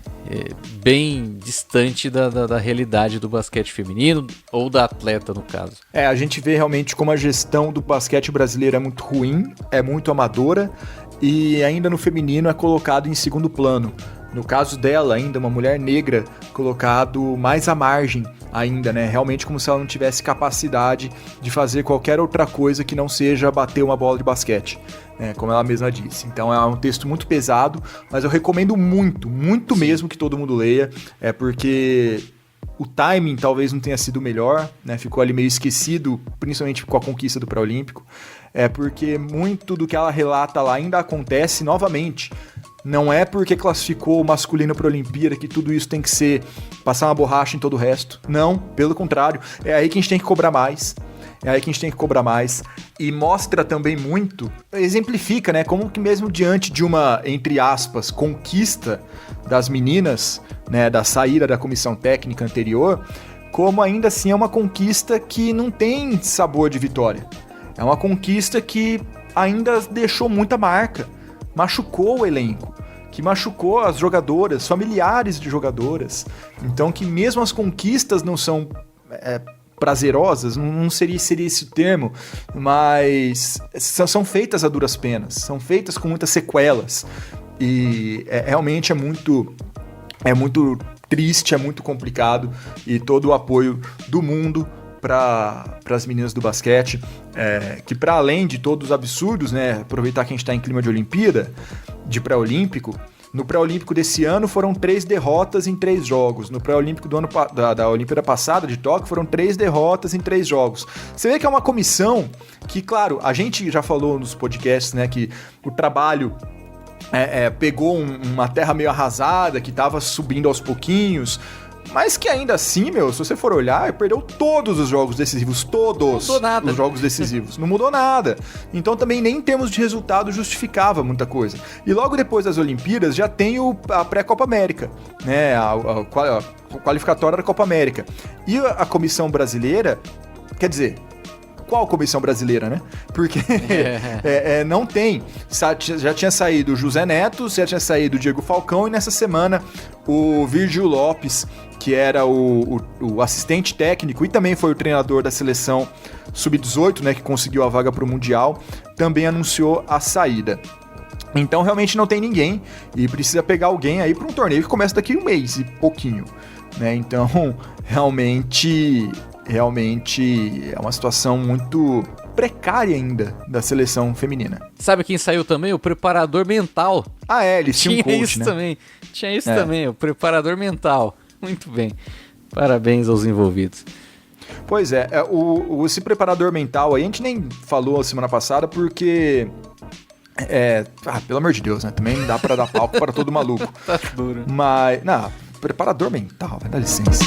bem distante da realidade do basquete feminino, ou da atleta, no caso. A gente vê realmente como a gestão do basquete brasileiro é muito ruim, é muito amadora, e ainda no feminino é colocado em segundo plano. No caso dela, ainda uma mulher negra, colocado mais à margem ainda, né? Realmente como se ela não tivesse capacidade de fazer qualquer outra coisa que não seja bater uma bola de basquete, né? Como ela mesma disse. Então é um texto muito pesado, mas eu recomendo muito, muito mesmo que todo mundo leia, porque o timing talvez não tenha sido o melhor, né? Ficou ali meio esquecido, principalmente com a conquista do pré-olímpico, porque muito do que ela relata lá ainda acontece novamente. Não é porque classificou o masculino para a Olimpíada que tudo isso tem que ser passar uma borracha em todo o resto. Não, pelo contrário. É aí que a gente tem que cobrar mais. E mostra também muito, exemplifica, né, como que mesmo diante de uma, entre aspas, conquista das meninas, né, da saída da comissão técnica anterior, como ainda assim é uma conquista que não tem sabor de vitória. É uma conquista que ainda deixou muita marca. Machucou o elenco, que machucou as jogadoras, familiares de jogadoras. Então que mesmo as conquistas não são prazerosas, não seria esse o termo, mas são feitas a duras penas, são feitas com muitas sequelas. E realmente é muito triste, é muito complicado, e todo o apoio do mundo para as meninas do basquete, que para além de todos os absurdos, né, aproveitar que a gente está em clima de Olimpíada, de pré-olímpico, no pré-olímpico desse ano foram 3 derrotas em 3 jogos, no pré-olímpico da Olimpíada passada, de Tóquio, foram 3 derrotas em 3 jogos. Você vê que é uma comissão que, claro, a gente já falou nos podcasts, né, que o trabalho pegou uma terra meio arrasada, que estava subindo aos pouquinhos, mas que ainda assim, se você for olhar, perdeu todos os jogos decisivos, todos os jogos decisivos. Não mudou nada. Então também nem em termos de resultado justificava muita coisa. E logo depois das Olimpíadas já tem a pré-Copa América, né? A qualificatória da Copa América. E a comissão brasileira, quer dizer, qual comissão brasileira, né? Porque não tem. Já tinha saído o José Neto, já tinha saído o Diego Falcão, e nessa semana o Virgil Lopes, que era o assistente técnico e também foi o treinador da seleção sub-18, né, que conseguiu a vaga para o Mundial, também anunciou a saída. Então realmente não tem ninguém e precisa pegar alguém aí para um torneio que começa daqui a um mês e pouquinho, né? Então realmente é uma situação muito precária ainda da seleção feminina. Sabe quem saiu também? O preparador mental. Eles tinham um coach, isso, né? Também. Tinha isso também, o preparador mental. Muito bem. Parabéns aos envolvidos. Pois esse preparador mental aí, a gente nem falou a semana passada porque... pelo amor de Deus, né? Também não dá pra dar palco para todo maluco. Tá duro. Mas, preparador mental, vai dar licença.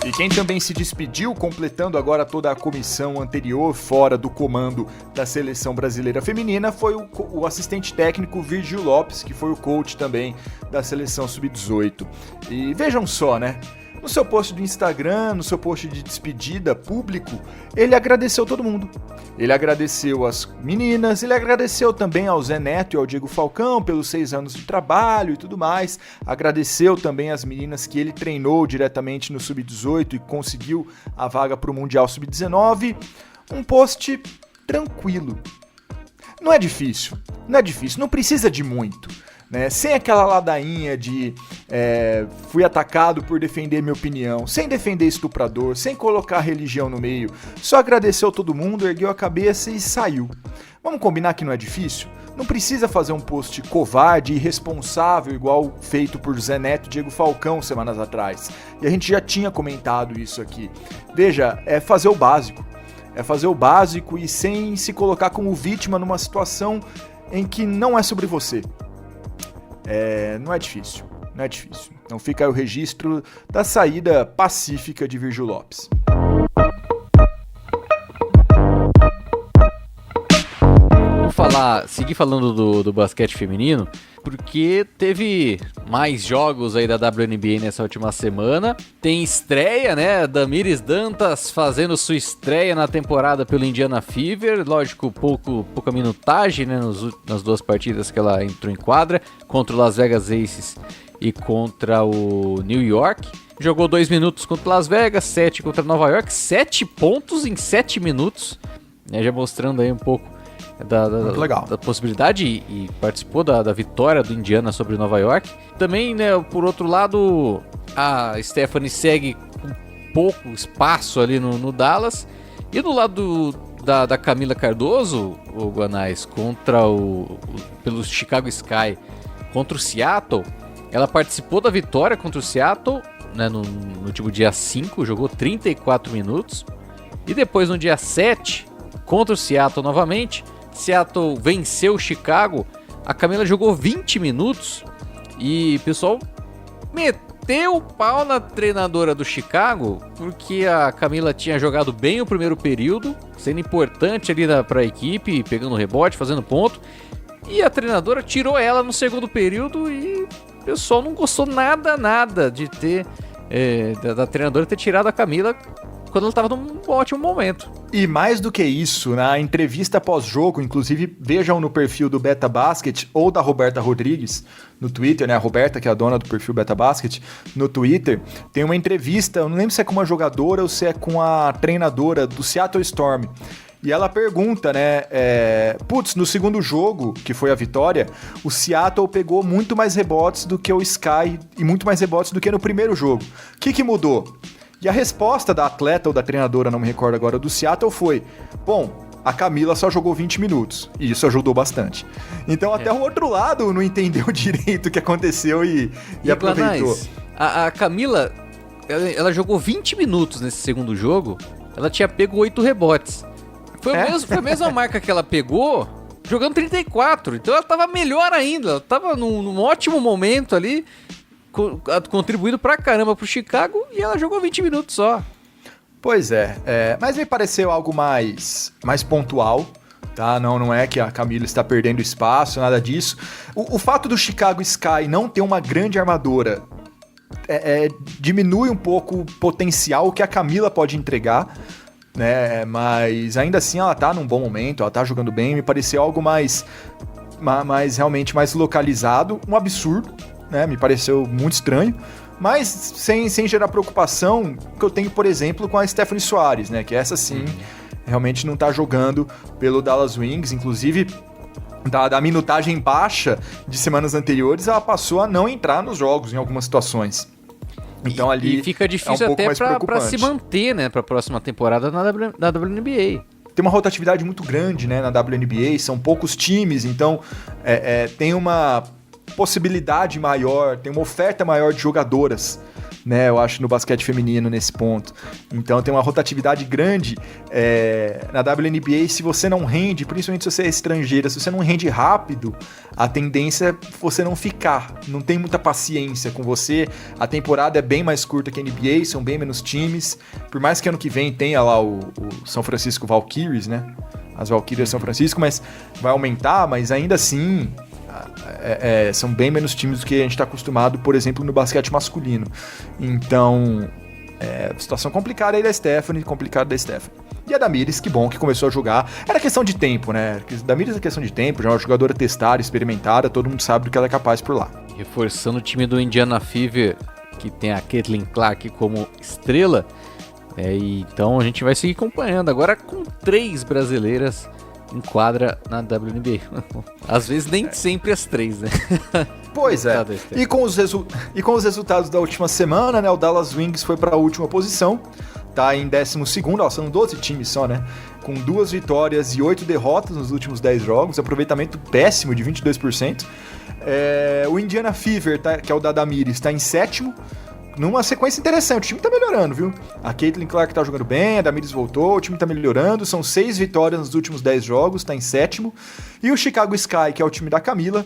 E quem também se despediu, completando agora toda a comissão anterior fora do comando da seleção brasileira feminina, foi o assistente técnico Virgil Lopes, que foi o coach também da seleção sub-18. E vejam só, né? No seu post do Instagram, no seu post de despedida público, ele agradeceu todo mundo. Ele agradeceu as meninas, ele agradeceu também ao Zé Neto e ao Diego Falcão pelos 6 anos de trabalho e tudo mais. Agradeceu também as meninas que ele treinou diretamente no Sub-18 e conseguiu a vaga para o Mundial Sub-19. Um post tranquilo. Não é difícil, não precisa de muito. Né? Sem aquela ladainha de fui atacado por defender minha opinião, sem defender estuprador, sem colocar religião no meio, só agradeceu todo mundo, ergueu a cabeça e saiu. Vamos combinar que não é difícil? Não precisa fazer um post covarde e irresponsável igual feito por Zé Neto e Diego Falcão semanas atrás. E a gente já tinha comentado isso aqui. Veja, é fazer o básico. é fazer o básico e sem se colocar como vítima numa situação em que não é sobre você. Não é difícil, não é difícil. Então fica aí o registro da saída pacífica de Virgil Lopes. Seguir falando do basquete feminino, porque teve mais jogos aí da WNBA nessa última semana. Tem estreia, né? Damires Dantas fazendo sua estreia na temporada pelo Indiana Fever. Lógico, pouca minutagem, né? Nas duas partidas que ela entrou em quadra, contra o Las Vegas Aces e contra o New York. Jogou 2 minutos contra o Las Vegas, 7 contra Nova York, 7 pontos em 7 minutos, né? Já mostrando aí um pouco da possibilidade e participou da vitória do Indiana sobre Nova York. Também, né, por outro lado, a Stephanie segue com pouco espaço ali no Dallas. E do lado da Camila Cardoso, o Guanais, pelo Chicago Sky contra o Seattle, ela participou da vitória contra o Seattle, né, no último dia 5, jogou 34 minutos. E depois no dia 7, contra o Seattle novamente, Seattle venceu o Chicago, a Camila jogou 20 minutos e o pessoal meteu o pau na treinadora do Chicago, porque a Camila tinha jogado bem o primeiro período, sendo importante ali para a equipe, pegando rebote, fazendo ponto, e a treinadora tirou ela no segundo período e o pessoal não gostou nada de ter da treinadora ter tirado a Camila quando ela estava num ótimo momento. E mais do que isso, na entrevista pós-jogo, inclusive vejam no perfil do Beta Basket ou da Roberta Rodrigues no Twitter, né? A Roberta, que é a dona do perfil Beta Basket, no Twitter, tem uma entrevista, eu não lembro se é com uma jogadora ou se é com a treinadora do Seattle Storm. E ela pergunta, né, no segundo jogo, que foi a vitória, o Seattle pegou muito mais rebotes do que o Sky e muito mais rebotes do que no primeiro jogo. O que mudou? E a resposta da atleta ou da treinadora, não me recordo agora, do Seattle foi: bom, a Camila só jogou 20 minutos, e isso ajudou bastante. Então até o outro lado não entendeu direito o que aconteceu e aproveitou. Guanais, a Camila, ela jogou 20 minutos nesse segundo jogo, ela tinha pego 8 rebotes. Foi a mesma marca que ela pegou jogando 34, então ela tava melhor ainda, ela tava num ótimo momento ali, contribuindo pra caramba pro Chicago, e ela jogou 20 minutos só. Pois mas me pareceu algo mais pontual, tá? Não é que a Camila está perdendo espaço, nada disso. O fato do Chicago Sky não ter uma grande armadora diminui um pouco o potencial que a Camila pode entregar, né? Mas ainda assim ela tá num bom momento, ela tá jogando bem, me pareceu algo realmente mais localizado, um absurdo, né? Me pareceu muito estranho, mas sem gerar preocupação que eu tenho, por exemplo, com a Stephanie Soares, né? Que essa sim realmente não tá jogando pelo Dallas Wings, inclusive da minutagem baixa de semanas anteriores, ela passou a não entrar nos jogos em algumas situações. Então ali fica difícil até pra se manter, né, pra próxima temporada na WNBA. Tem uma rotatividade muito grande, né, na WNBA, são poucos times, então tem uma possibilidade maior, tem uma oferta maior de jogadoras, né, eu acho, no basquete feminino nesse ponto. Então tem uma rotatividade grande na WNBA. Se você não rende, principalmente se você é estrangeira, se você não rende rápido, a tendência é você não ficar, não tem muita paciência com você. A temporada é bem mais curta que a NBA, são bem menos times, por mais que ano que vem tenha lá o São Francisco Valkyries, né, as Valkyrias São Francisco, mas vai aumentar, mas ainda assim são bem menos times do que a gente está acostumado, por exemplo, no basquete masculino. Então, situação complicada aí da Stephanie, E a Damires, que bom que começou a jogar. Era questão de tempo, né? Damires é questão de tempo, já é uma jogadora testada, experimentada, todo mundo sabe do que ela é capaz por lá. Reforçando o time do Indiana Fever, que tem a Caitlin Clark como estrela, então a gente vai seguir acompanhando, agora com 3 brasileiras em quadra na WNBA. Às vezes nem sempre as 3, né? Pois é. E com os resultados da última semana, né? O Dallas Wings foi para a última posição, tá em 12º, são 12 times só, né? Com 2 vitórias e 8 derrotas nos últimos 10 jogos, aproveitamento péssimo de 22%. O Indiana Fever, que é o da Damires, está em 7º, numa sequência interessante. O time tá melhorando, viu? A Caitlin Clark tá jogando bem, a Damiris voltou, o time tá melhorando. São 6 vitórias nos últimos 10 jogos, tá em 7º. E o Chicago Sky, que é o time da Camila,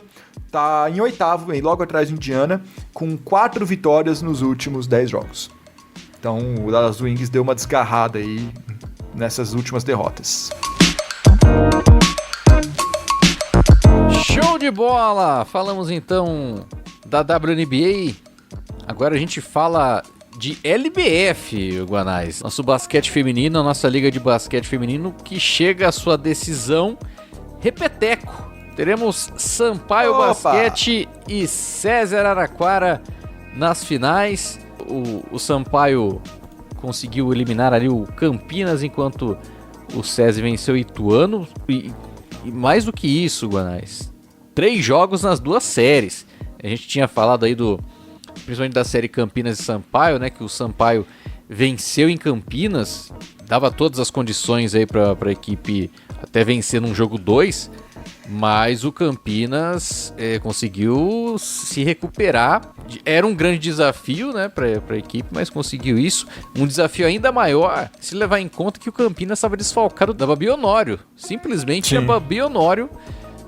tá em 8º, logo atrás do Indiana, com 4 vitórias nos últimos 10 jogos. Então o Dallas Wings deu uma desgarrada aí nessas últimas derrotas. Show de bola! Falamos então da WNBA. Agora a gente fala de LBF, Guanais. Nosso basquete feminino, a nossa liga de basquete feminino que chega à sua decisão repeteco. Teremos Sampaio Basquete e César Araraquara nas finais. O Sampaio conseguiu eliminar ali o Campinas, enquanto o César venceu o Ituano. E mais do que isso, Guanais, 3 jogos nas 2 séries. A gente tinha falado aí principalmente da série Campinas e Sampaio, né? Que o Sampaio venceu em Campinas, dava todas as condições aí para a equipe até vencer num jogo 2, mas o Campinas conseguiu se recuperar. Era um grande desafio, né, para a equipe, mas conseguiu isso. Um desafio ainda maior se levar em conta que o Campinas estava desfalcado da Babi Honório. Simplesmente a Babi Honório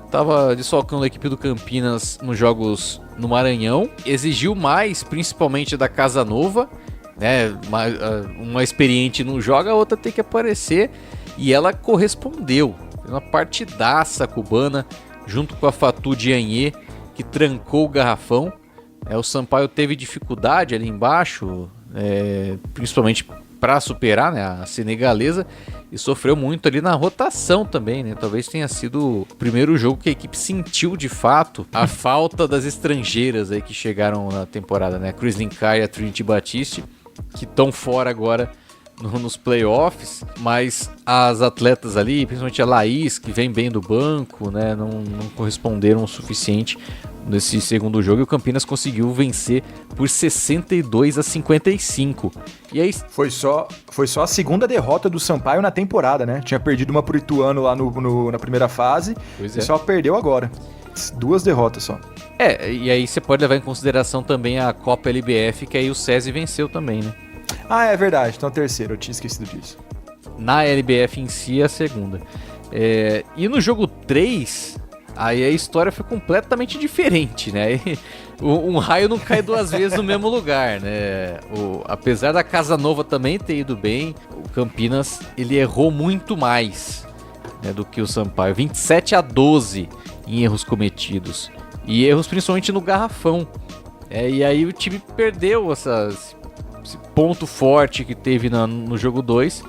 estava desfalcando a equipe do Campinas nos jogos no Maranhão. Exigiu mais, principalmente da Casa Nova, né? Uma experiente não joga, a outra tem que aparecer. E ela correspondeu. Uma partidaça cubana, junto com a Fatou Diagne, que trancou o garrafão. O Sampaio teve dificuldade ali embaixo, principalmente para superar, né, a senegalesa, e sofreu muito ali na rotação também, né? Talvez tenha sido o primeiro jogo que a equipe sentiu de fato a falta das estrangeiras aí que chegaram na temporada, né? Crislin Kai e a Trinity Batiste, que estão fora agora nos playoffs, mas as atletas ali, principalmente a Laís, que vem bem do banco, né, não corresponderam o suficiente nesse segundo jogo, e o Campinas conseguiu vencer por 62-55. E aí foi só a segunda derrota do Sampaio na temporada, né? Tinha perdido uma pro Ituano lá na primeira fase, só perdeu agora. 2 derrotas só. E aí você pode levar em consideração também a Copa LBF, que aí o SESI venceu também, né? Ah, é verdade. Então, terceiro. Eu tinha esquecido disso. Na LBF em si, a segunda. E no jogo 3, aí a história foi completamente diferente, né? Um raio não cai 2 vezes no mesmo lugar, né? Apesar da Casa Nova também ter ido bem, o Campinas, ele errou muito mais, né, do que o Sampaio. 27-12 em erros cometidos. E erros principalmente no garrafão. E aí o time perdeu esse ponto forte que teve no jogo 2,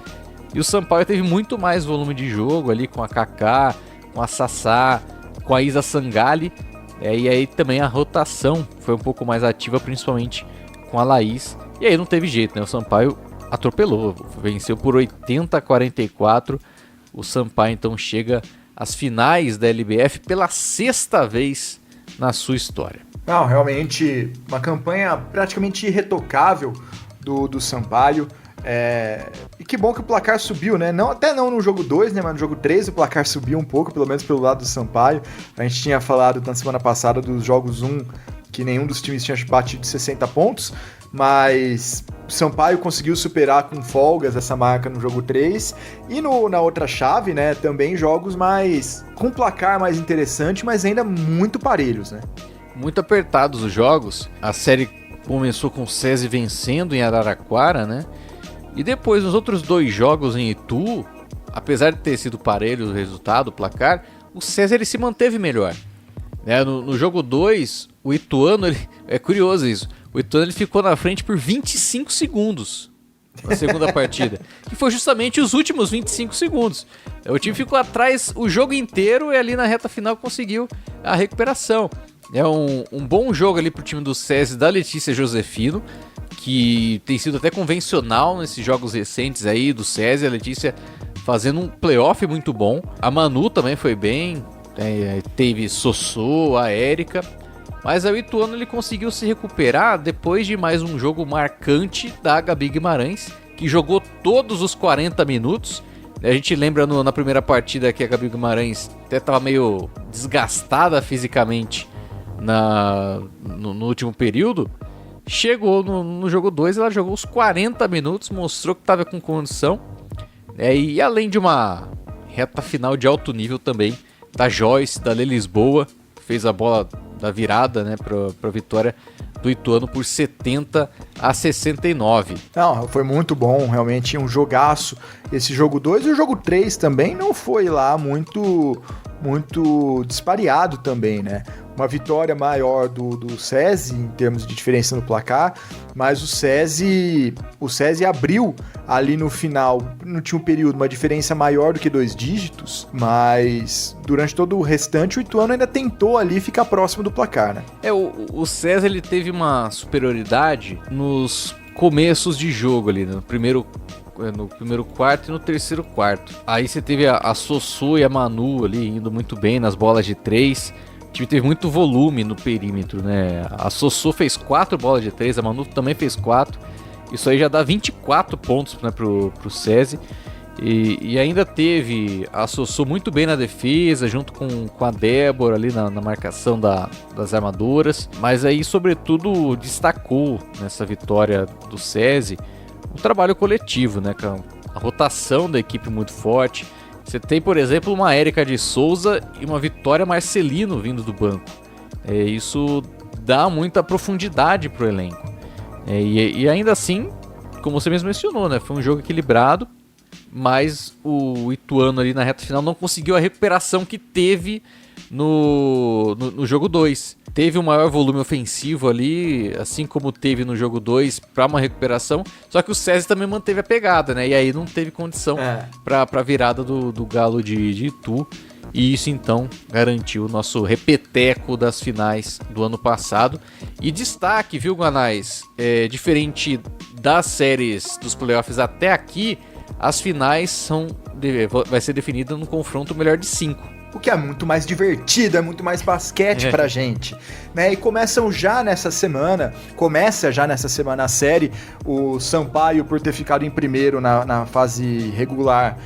e o Sampaio teve muito mais volume de jogo ali com a Kaká, com a Sassá, com a Isa Sangali, e aí também a rotação foi um pouco mais ativa, principalmente com a Laís, e aí não teve jeito, né? O Sampaio atropelou, venceu por 80-44, o Sampaio então chega às finais da LBF pela 6ª vez na sua história. Não, realmente uma campanha praticamente irretocável do Sampaio. E que bom que o placar subiu, né? Até não no jogo 2, né? Mas no jogo 3 o placar subiu um pouco, pelo menos pelo lado do Sampaio. A gente tinha falado na semana passada dos jogos 1 que nenhum dos times tinha batido de 60 pontos, mas o Sampaio conseguiu superar com folgas essa marca no jogo 3. E na outra chave, né? Também jogos com placar mais interessante, mas ainda muito parelhos, né? Muito apertados os jogos. A série começou com o SESI vencendo em Araraquara, né? E depois, nos outros 2 jogos em Itu, apesar de ter sido parelho o resultado, o placar, o SESI ele se manteve melhor. No jogo 2, o Ituano, é curioso isso, o Ituano ele ficou na frente por 25 segundos na segunda partida, que foi justamente os últimos 25 segundos. O time ficou atrás o jogo inteiro e ali na reta final conseguiu a recuperação. É um bom jogo ali pro time do SESI da Letícia Josefino, que tem sido até convencional nesses jogos recentes aí do SESI. A Letícia fazendo um playoff muito bom. A Manu também foi bem, teve Sossô, a Érica. Mas o Ituano ele conseguiu se recuperar depois de mais um jogo marcante da Gabi Guimarães, que jogou todos os 40 minutos. A gente lembra na primeira partida que a Gabi Guimarães até estava meio desgastada fisicamente no último período, Chegou no jogo 2, ela jogou os 40 minutos, mostrou que estava com condição. E além de uma reta final de alto nível também, da Joyce, da Lê Lisboa, fez a bola da virada, né, para a vitória do Ituano por 70-69. Não, foi muito bom, realmente um jogaço esse jogo 2. E o jogo 3 também não foi lá muito dispareado também, né? Uma vitória maior do SESI em termos de diferença no placar, mas o SESI abriu ali no final, no último período, uma diferença maior do que 2 dígitos, mas durante todo o restante o Ituano ainda tentou ali ficar próximo do placar, né? O SESI ele teve uma superioridade nos começos de jogo ali, no primeiro quarto e no terceiro quarto. Aí você teve a Sossô e a Manu ali indo muito bem nas bolas de 3. O time teve muito volume no perímetro, né? A Sossô fez 4 bolas de 3, a Manu também fez 4. Isso aí já dá 24 pontos, né, pro SESI. E ainda teve a Sossô muito bem na defesa, junto com a Débora ali na marcação das armadoras. Mas aí, sobretudo, destacou nessa vitória do SESI o trabalho coletivo, né? Com a rotação da equipe muito forte. Você tem, por exemplo, uma Érica de Souza e uma Vitória Marcelino vindo do banco. Isso dá muita profundidade pro elenco. E ainda assim, como você mesmo mencionou, né? Foi um jogo equilibrado, mas o Ituano ali na reta final não conseguiu a recuperação que teve no jogo 2. Teve um maior volume ofensivo ali, assim como teve no jogo 2, para uma recuperação. Só que o SESI também manteve a pegada, né? E aí não teve condição para a virada do Galo de Itu. E isso então garantiu o nosso repeteco das finais do ano passado. E destaque, viu, Guanais? Diferente das séries dos playoffs até aqui, as finais vai ser definida no confronto melhor de 5. O que é muito mais divertido, é muito mais basquete pra gente, né? E começa já nessa semana a série, o Sampaio, por ter ficado em primeiro na fase regular,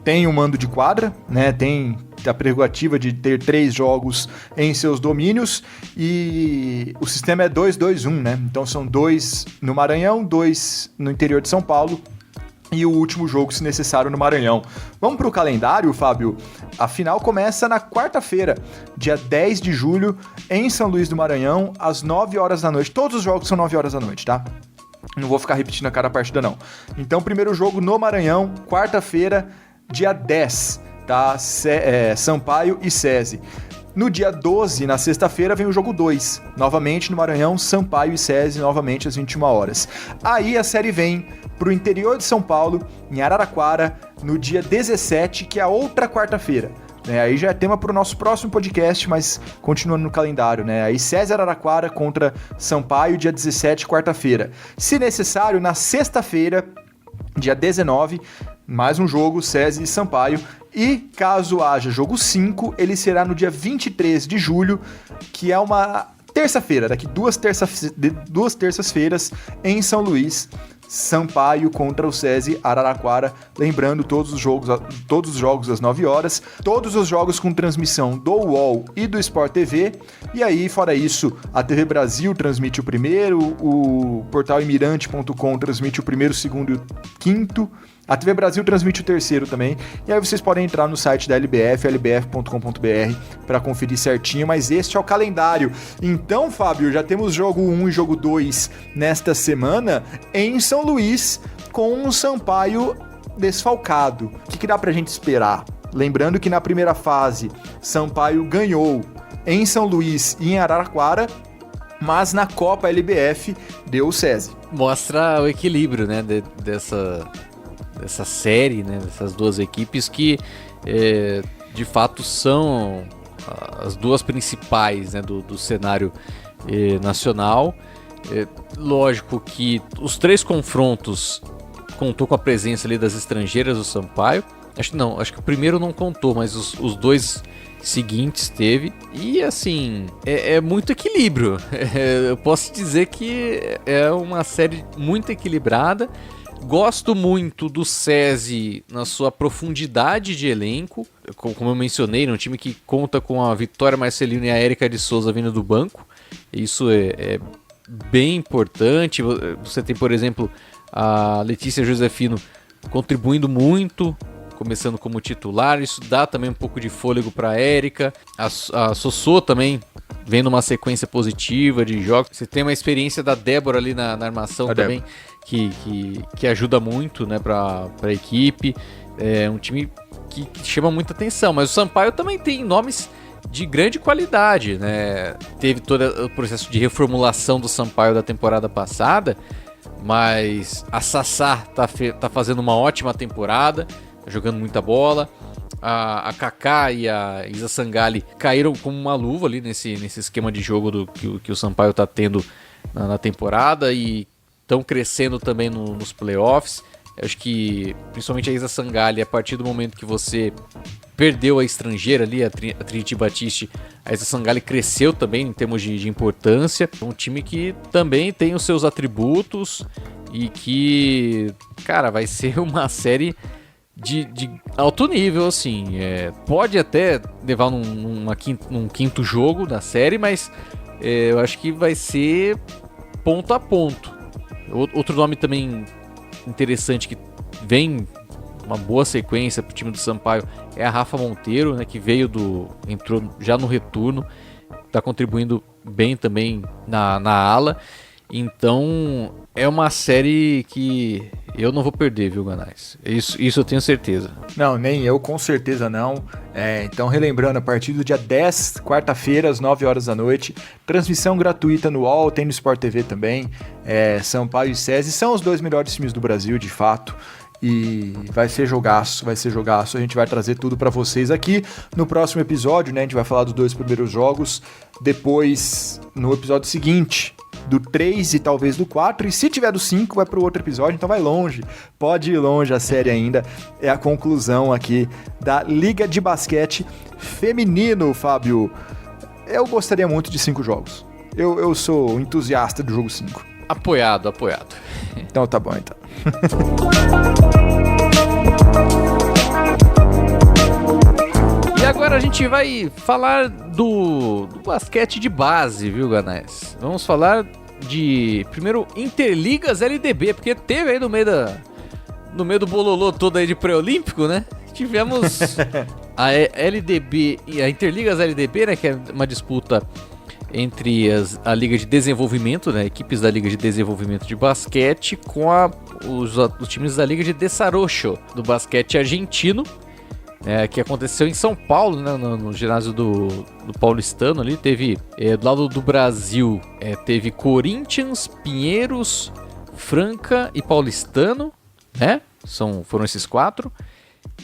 tem o mando de quadra, né? Tem a prerrogativa de ter 3 jogos em seus domínios, e o sistema é 2-2-1, né? Então são 2 no Maranhão, 2 no interior de São Paulo, e o último jogo, se necessário, no Maranhão. Vamos para o calendário, Fábio? A final começa na quarta-feira, dia 10 de julho, em São Luís do Maranhão, às 9 horas da noite. Todos os jogos são 9 horas da noite, tá? Não vou ficar repetindo a cada partida, não. Então, primeiro jogo no Maranhão, quarta-feira, dia 10, tá? Sampaio e SESI. No dia 12, na sexta-feira, vem o jogo 2. Novamente no Maranhão, Sampaio e SESI, novamente às 21 horas. Aí a série vem pro interior de São Paulo, em Araraquara, no dia 17, que é a outra quarta-feira. Aí já é tema pro nosso próximo podcast, mas continuando no calendário, né? Aí SESI Araraquara contra Sampaio, dia 17, quarta-feira. Se necessário, na sexta-feira, dia 19, mais um jogo, SESI e Sampaio. E caso haja jogo 5, ele será no dia 23 de julho, que é uma terça-feira, daqui 2 terças-feiras, em São Luís, Sampaio contra o SESI Araraquara. Lembrando, todos os jogos às 9 horas, todos os jogos com transmissão do UOL e do Sport TV. E aí, fora isso, a TV Brasil transmite o primeiro, o portal Imirante.com transmite o primeiro, o segundo e o quinto. A TV Brasil transmite o terceiro também. E aí vocês podem entrar no site da LBF, lbf.com.br, para conferir certinho, mas este é o calendário. Então, Fábio, já temos jogo 1 e jogo 2 nesta semana em São Luís, com o Sampaio desfalcado. O que dá pra gente esperar? Lembrando que na primeira fase, Sampaio ganhou em São Luís e em Araraquara, mas na Copa LBF deu o SESI. Mostra o equilíbrio, né, dessa série, né, dessas duas equipes que de fato são as duas principais, né, do cenário nacional. Lógico que os 3 confrontos contou com a presença ali das estrangeiras do Sampaio. Acho que o primeiro não contou, mas os 2 seguintes teve. E assim, é muito equilíbrio. Eu posso dizer que é uma série muito equilibrada. Gosto muito do SESI na sua profundidade de elenco. Como eu mencionei, um time que conta com a Vitória Marcelino e a Érica de Souza vindo do banco. Isso é bem importante. Você tem, por exemplo, a Letícia Josefino contribuindo muito, começando como titular. Isso dá também um pouco de fôlego para a Érica. A Sossô também vendo uma sequência positiva de jogos. Você tem uma experiência da Débora ali na armação também, que ajuda muito, né, para a equipe. É um time que chama muita atenção, mas o Sampaio também tem nomes de grande qualidade, né? Teve todo o processo de reformulação do Sampaio da temporada passada, mas a Sassá tá fazendo uma ótima temporada, tá jogando muita bola. A Kaká e a Isa Sangalli caíram como uma luva ali nesse esquema de jogo que o Sampaio tá tendo na temporada e estão crescendo também nos playoffs. Eu acho que principalmente a Isa Sangalli, a partir do momento que você perdeu a estrangeira ali, a Trinity Batiste, a Isa Sangalli cresceu também em termos de importância. É um time que também tem os seus atributos e que, cara, vai ser uma série de alto nível, assim. Pode até levar num quinto jogo da série, mas eu acho que vai ser ponto a ponto. Outro nome também interessante que vem uma boa sequência pro time do Sampaio é a Rafa Monteiro, né, que entrou já no retorno, tá contribuindo bem também na ala. Então é uma série que eu não vou perder, viu, Ganais? Isso eu tenho certeza. Não, nem eu, com certeza não. Então, relembrando, a partir do dia 10, quarta-feira, às 9 horas da noite, transmissão gratuita no UOL, tem no Sport TV também. Sampaio e SESI são os dois melhores times do Brasil, de fato. E vai ser jogaço. A gente vai trazer tudo pra vocês aqui no próximo episódio, né? A gente vai falar dos 2 primeiros jogos. Depois, no episódio seguinte, do 3 e talvez do 4, e se tiver do 5 vai pro outro episódio, então vai longe, pode ir longe a série ainda. É a conclusão aqui da Liga de Basquete Feminino, Fábio. Eu gostaria muito de 5 jogos. Eu sou entusiasta do jogo 5. Apoiado. Então tá bom, então. E agora a gente vai falar do basquete de base, viu, Ganais? Vamos falar de, primeiro, Interligas LDB, porque teve aí no meio do bololô todo aí de pré-olímpico, né? Tivemos a LDB e a Interligas LDB, né, que é uma disputa entre a Liga de Desenvolvimento, né, equipes da Liga de Desenvolvimento de basquete com os times da Liga de Desarrollo do basquete argentino, que aconteceu em São Paulo, né, no ginásio do Paulistano ali. Teve, do lado do Brasil, teve Corinthians, Pinheiros, Franca e Paulistano, né? Foram esses 4.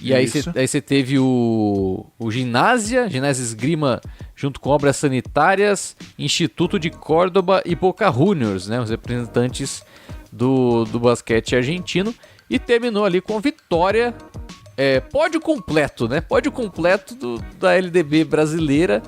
E aí você teve o Ginásio Esgrima junto com Obras Sanitárias, Instituto de Córdoba e Boca Juniors, né? Os representantes do basquete argentino. E terminou ali com vitória, pódio completo, né? Pódio completo da LDB brasileira,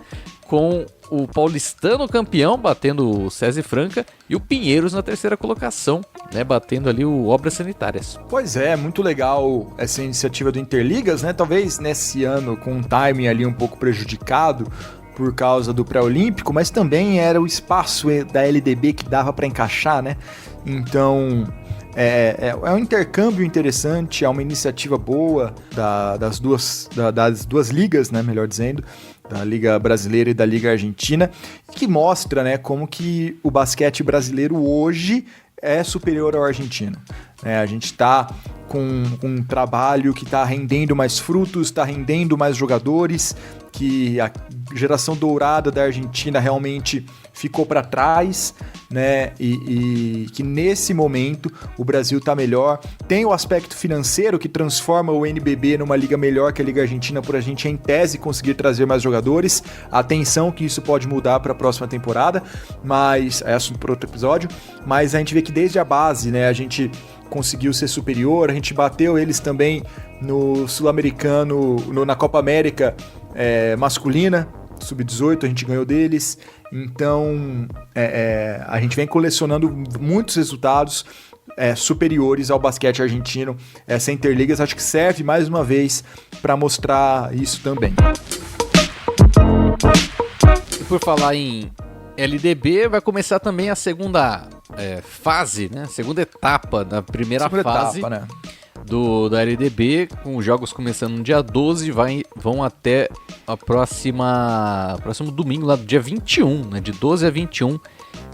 com o Paulistano campeão, batendo o SESI Franca, e o Pinheiros na terceira colocação, né, batendo ali o Obras Sanitárias. Pois é, muito legal essa iniciativa do Interligas, né? Talvez nesse ano com um timing ali um pouco prejudicado por causa do pré-olímpico, mas também era o espaço da LDB que dava para encaixar, né? Então é um intercâmbio interessante, é uma iniciativa boa das duas ligas, né, melhor dizendo, da Liga Brasileira e da Liga Argentina, que mostra, né, como que o basquete brasileiro hoje é superior ao argentino. A gente está com um trabalho que está rendendo mais frutos, está rendendo mais jogadores, que a geração dourada da Argentina realmente ficou para trás, né? E que nesse momento o Brasil está melhor. Tem o aspecto financeiro que transforma o NBB numa liga melhor que a Liga Argentina, por a gente, em tese, conseguir trazer mais jogadores. Atenção que isso pode mudar para a próxima temporada, mas é assunto para outro episódio. Mas a gente vê que desde a base, né, a gente conseguiu ser superior, a gente bateu eles também no Sul-Americano, na Copa América masculina, Sub-18, a gente ganhou deles. Então, a gente vem colecionando muitos resultados superiores ao basquete argentino. Essa Interligas acho que serve mais uma vez para mostrar isso também. E por falar em LDB vai começar também a segunda fase, né? Segunda etapa da primeira fase etapa, né? Da LDB, com os jogos começando no dia 12, vão até próximo domingo, lá do dia 21, né? De 12 a 21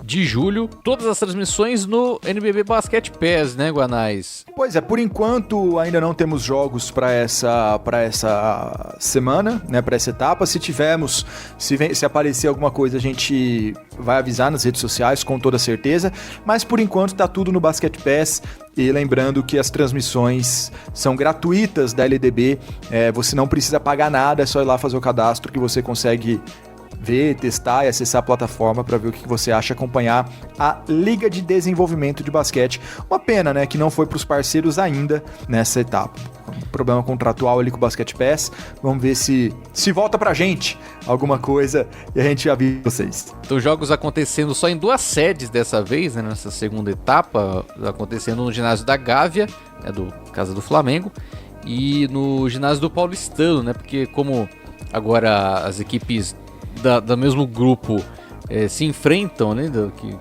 de julho. Todas as transmissões no NBB Basket Pass, né, Guanais? Pois é, por enquanto ainda não temos jogos para essa semana, né, para essa etapa. Se tivermos, se aparecer alguma coisa, a gente vai avisar nas redes sociais com toda certeza, mas por enquanto tá tudo no Basket Pass. E lembrando que as transmissões são gratuitas da LDB, você não precisa pagar nada, é só ir lá fazer o cadastro que você consegue ver, testar e acessar a plataforma para ver o que você acha, acompanhar a Liga de Desenvolvimento de Basquete. Uma pena, né, que não foi para os parceiros ainda nessa etapa. Um problema contratual ali com o Basket Pass. Vamos ver se volta pra gente alguma coisa e a gente avisa vocês. Então, jogos acontecendo só em 2 sedes dessa vez, né, nessa segunda etapa, acontecendo no ginásio da Gávea, do Casa do Flamengo, e no ginásio do Paulistano, né, porque como agora as equipes do mesmo grupo se enfrentam, né,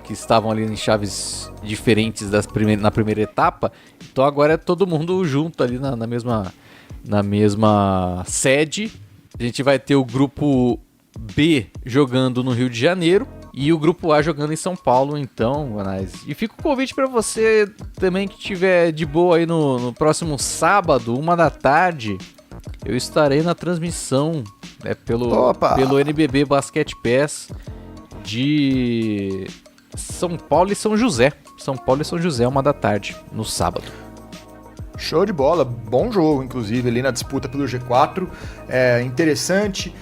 que estavam ali em chaves diferentes na primeira etapa, então agora é todo mundo junto ali na mesma sede. A gente vai ter o grupo B jogando no Rio de Janeiro e o grupo A jogando em São Paulo, então, e fica o convite para você também que estiver de boa aí no próximo sábado, 13h, eu estarei na transmissão pelo NBB Basket Pass de São Paulo e São José. São Paulo e São José, 13h, no sábado. Show de bola, bom jogo, inclusive, ali na disputa pelo G4. Interessante.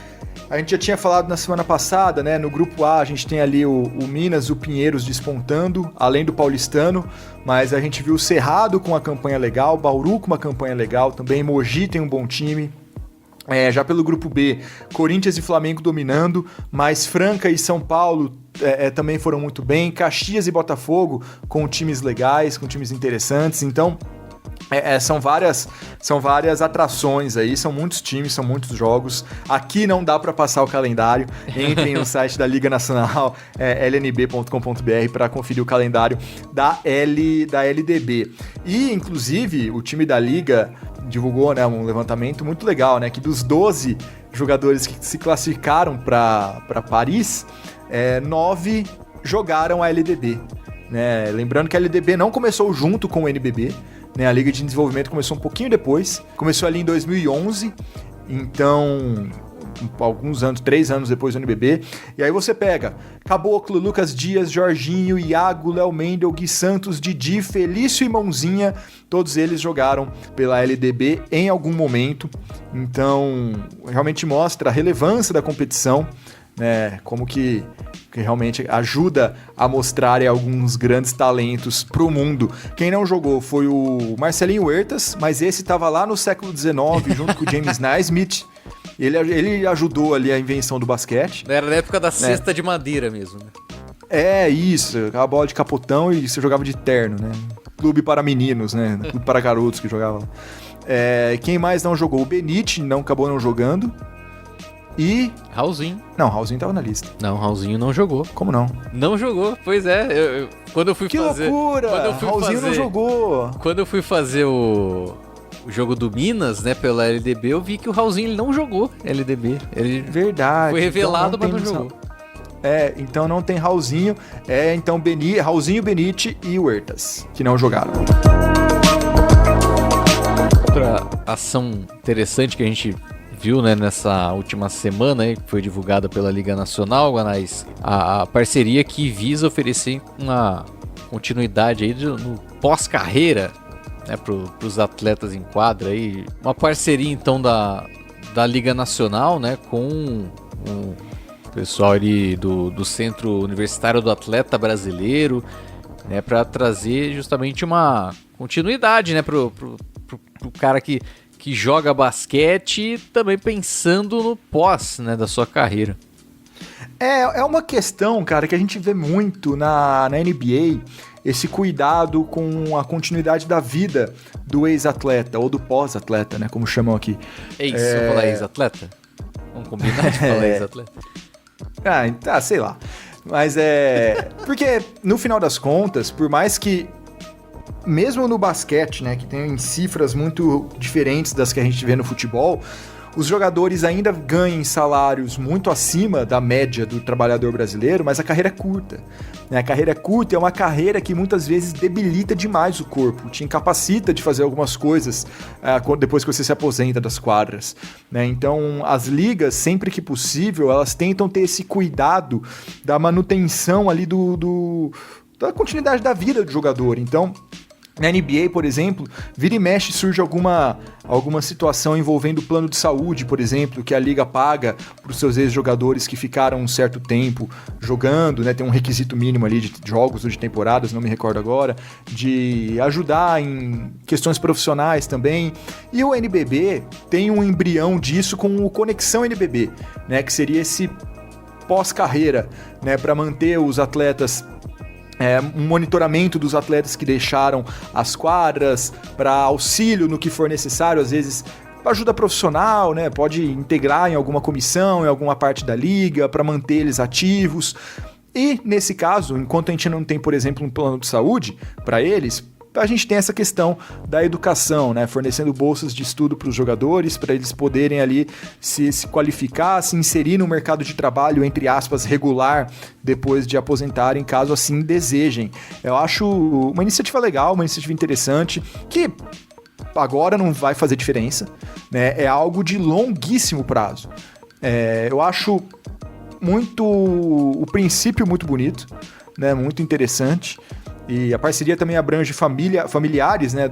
A gente já tinha falado na semana passada, né? No grupo A a gente tem ali o Minas, o Pinheiros despontando, além do Paulistano, mas a gente viu o Cerrado com uma campanha legal, Bauru com uma campanha legal, também Mogi tem um bom time. Já pelo grupo B, Corinthians e Flamengo dominando, mas Franca e São Paulo também foram muito bem, Caxias e Botafogo com times legais, com times interessantes, então são várias atrações aí, são muitos times, são muitos jogos. Aqui não dá para passar o calendário. Entrem no site da Liga Nacional, lnb.com.br, para conferir o calendário da LDB. E, inclusive, o time da Liga divulgou, né, um levantamento muito legal, né, que dos 12 jogadores que se classificaram para Paris, 9 jogaram a LDB. Né? Lembrando que a LDB não começou junto com o NBB, né? A Liga de Desenvolvimento começou um pouquinho depois, começou ali em 2011, então alguns anos, 3 anos depois do NBB, e aí você pega Caboclo, Lucas Dias, Jorginho, Iago, Léo Mendel, Gui Santos, Didi, Felício e Mãozinha, todos eles jogaram pela LDB em algum momento, então realmente mostra a relevância da competição, né, como que realmente ajuda a mostrar alguns grandes talentos pro mundo. Quem não jogou foi o Marcelinho Huertas, mas esse estava lá no século XIX, junto com o James Naismith. Ele ajudou ali a invenção do basquete. Era na época da cesta de madeira mesmo, né? Isso, aquela bola de capotão e você jogava de terno, né? Clube para meninos, né? Clube para garotos que jogavam. Quem mais não jogou? O Benite acabou não jogando. E... Raulzinho. Não, Raulzinho tava na lista. Não, Raulzinho não jogou. Como não? Não jogou, pois é. Quando eu fui fazer... Que loucura! Raulzinho não jogou. Quando eu fui fazer o jogo do Minas, né, pela LDB, eu vi que o Raulzinho ele não jogou LDB. Ele Verdade. Foi revelado, então mas não jogou. Então não tem Raulzinho. Então Raulzinho, Benite e Huertas, que não jogaram. Outra ação interessante que a gente viu, né, nessa última semana aí, que foi divulgada pela Liga Nacional, Guanais, a parceria que visa oferecer uma continuidade aí no pós-carreira, né, para os atletas em quadra aí, uma parceria então da Liga Nacional, né, com o pessoal ali do Centro Universitário do Atleta Brasileiro, né, para trazer justamente uma continuidade, né, pro cara que joga basquete, também pensando no pós, né, da sua carreira. É uma questão, cara, que a gente vê muito na NBA, esse cuidado com a continuidade da vida do ex-atleta, ou do pós-atleta, né, como chamam aqui. Você falar ex-atleta? Vamos combinar de falar ex-atleta? Sei lá. Mas porque, no final das contas, por mais que, mesmo no basquete, né, que tem cifras muito diferentes das que a gente vê no futebol, os jogadores ainda ganham salários muito acima da média do trabalhador brasileiro, mas a carreira é curta. Né? A carreira é curta, é uma carreira que muitas vezes debilita demais o corpo, te incapacita de fazer algumas coisas depois que você se aposenta das quadras. Né? Então, as ligas, sempre que possível, elas tentam ter esse cuidado da manutenção ali da continuidade da vida do jogador. Então, na NBA, por exemplo, vira e mexe surge alguma situação envolvendo plano de saúde, por exemplo, que a liga paga para os seus ex-jogadores que ficaram um certo tempo jogando, né? Tem um requisito mínimo ali de jogos ou de temporadas, não me recordo agora, de ajudar em questões profissionais também. E o NBB tem um embrião disso com o Conexão NBB, né? Que seria esse pós-carreira, né? Para manter os atletas... um monitoramento dos atletas que deixaram as quadras, para auxílio no que for necessário, às vezes ajuda profissional, né? Pode integrar em alguma comissão, em alguma parte da liga, para manter eles ativos. E, nesse caso, enquanto a gente não tem, por exemplo, um plano de saúde para eles, a gente tem essa questão da educação, né? Fornecendo bolsas de estudo para os jogadores, para eles poderem ali se qualificar, se inserir no mercado de trabalho, entre aspas, regular, depois de aposentarem, caso assim desejem. Eu acho uma iniciativa legal, uma iniciativa interessante, que agora não vai fazer diferença, né? É algo de longuíssimo prazo. Eu acho o princípio muito bonito, né? Muito interessante. E a parceria também abrange familiares, né,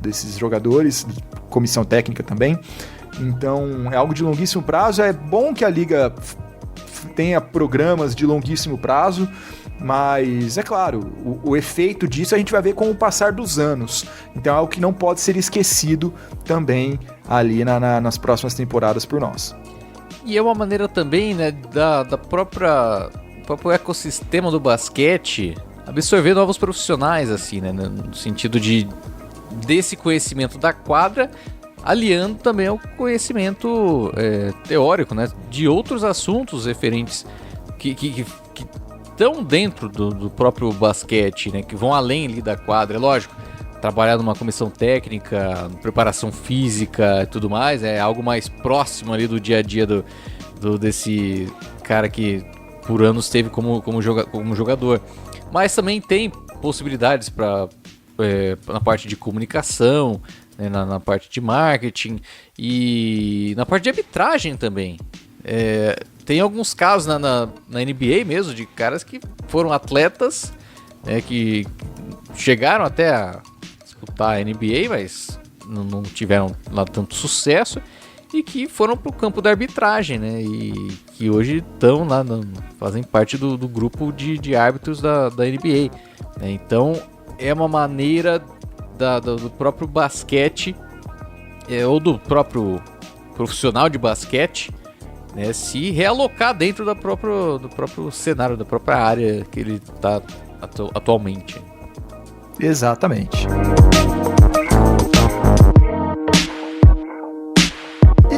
desses jogadores, comissão técnica também. Então, é algo de longuíssimo prazo. É bom que a liga tenha programas de longuíssimo prazo, mas, é claro, o efeito disso a gente vai ver com o passar dos anos. Então, é algo que não pode ser esquecido também ali nas próximas temporadas por nós. E é uma maneira também, né, do próprio ecossistema do basquete absorver novos profissionais, assim, né, no sentido desse conhecimento da quadra, aliando também ao conhecimento teórico, né, de outros assuntos referentes que estão dentro do próprio basquete, né, que vão além ali da quadra. É lógico, trabalhar numa comissão técnica, preparação física e tudo mais, é algo mais próximo ali do dia a dia desse cara que por anos teve como jogador. Mas também tem possibilidades na parte de comunicação, né, na parte de marketing e na parte de arbitragem também. Tem alguns casos na NBA mesmo, de caras que foram atletas, né, que chegaram até a disputar a NBA, mas não tiveram lá tanto sucesso, e que foram para o campo da arbitragem, né? E que hoje estão lá, fazem parte do grupo de árbitros da NBA. Né? Então, é uma maneira do próprio basquete, ou do próprio profissional de basquete, né, se realocar dentro do próprio cenário, da própria área que ele está atualmente. Exatamente.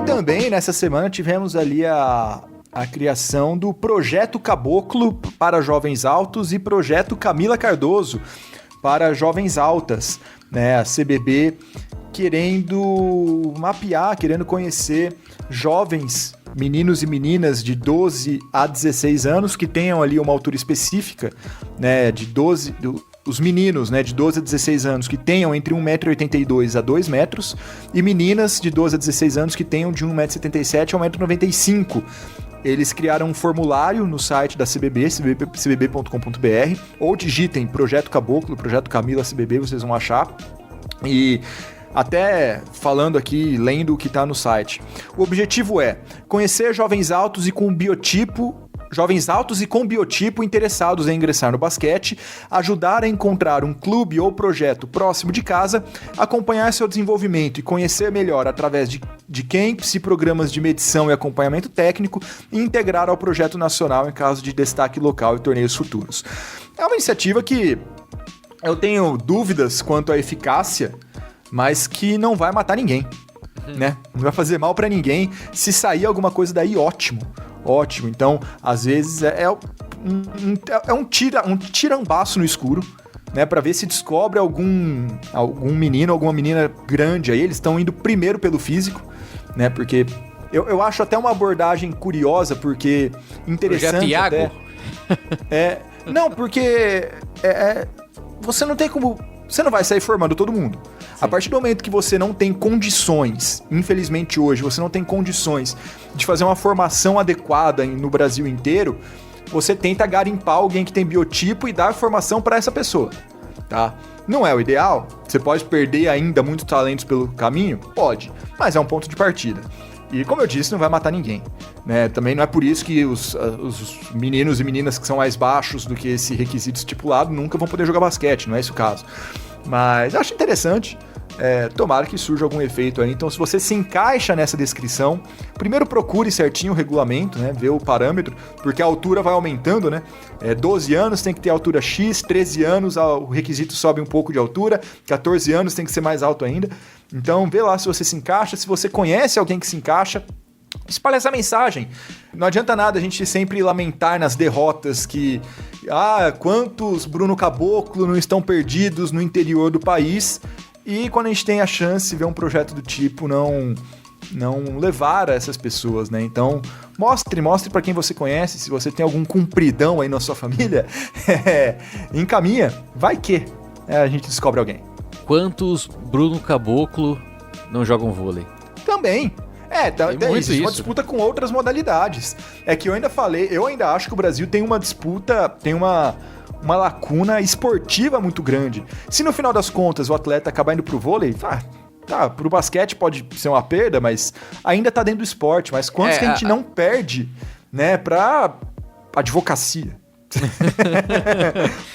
Também nessa semana tivemos ali a criação do Projeto Caboclo para Jovens Altos e Projeto Camila Cardoso para Jovens Altas, né? A CBB querendo mapear, querendo conhecer jovens meninos e meninas de 12 a 16 anos que tenham ali uma altura específica, né, os meninos, né, de 12 a 16 anos que tenham entre 1,82 m a 2 metros e meninas de 12 a 16 anos que tenham de 1,77 m a 1,95 m. Eles criaram um formulário no site da CBB, cbb.com.br, ou digitem Projeto Caboclo, Projeto Camila CBB, vocês vão achar. E até falando aqui, lendo o que está no site. O objetivo é conhecer jovens altos e com biotipo interessados em ingressar no basquete, ajudar a encontrar um clube ou projeto próximo de casa, acompanhar seu desenvolvimento e conhecer melhor através de camps e programas de medição e acompanhamento técnico e integrar ao projeto nacional em caso de destaque local e torneios futuros. É uma iniciativa que eu tenho dúvidas quanto à eficácia, mas que não vai matar ninguém, né? Não vai fazer mal pra ninguém. Se sair alguma coisa daí, ótimo. Então, às vezes, um tirambaço no escuro, né, para ver se descobre algum menino, alguma menina grande aí. Eles estão indo primeiro pelo físico, né, porque eu acho até uma abordagem curiosa, porque interessante até. Não, porque você não tem como... Você não vai sair formando todo mundo. Sim. A partir do momento que você não tem condições, infelizmente hoje, você não tem condições de fazer uma formação adequada no Brasil inteiro, você tenta garimpar alguém que tem biotipo e dar formação para essa pessoa, tá? Não é o ideal? Você pode perder ainda muitos talentos pelo caminho? Pode, mas é um ponto de partida. E como eu disse, não vai matar ninguém, né? Também não é por isso que os meninos e meninas que são mais baixos do que esse requisito estipulado nunca vão poder jogar basquete, não é esse o caso. Mas acho interessante, tomara que surja algum efeito aí. Então, se você se encaixa nessa descrição, primeiro procure certinho o regulamento, né? Vê o parâmetro, porque a altura vai aumentando, né? 12 anos tem que ter altura X, 13 anos o requisito sobe um pouco de altura, 14 anos tem que ser mais alto ainda. Então, vê lá se você se encaixa, se você conhece alguém que se encaixa, espalha essa mensagem. Não adianta nada a gente sempre lamentar nas derrotas que... quantos Bruno Caboclo não estão perdidos no interior do país, e quando a gente tem a chance de ver um projeto do tipo, não levar a essas pessoas, né? Então, mostre para quem você conhece. Se você tem algum cumpridão aí na sua família, encaminha, vai que a gente descobre alguém. Quantos Bruno Caboclo não jogam vôlei? Também. Existe uma disputa com outras modalidades. É que eu ainda acho que o Brasil tem uma disputa, tem uma lacuna esportiva muito grande. Se no final das contas o atleta acabar indo pro vôlei, pro basquete pode ser uma perda, mas ainda tá dentro do esporte. Mas quantos que a gente não perde, né, pra advocacia,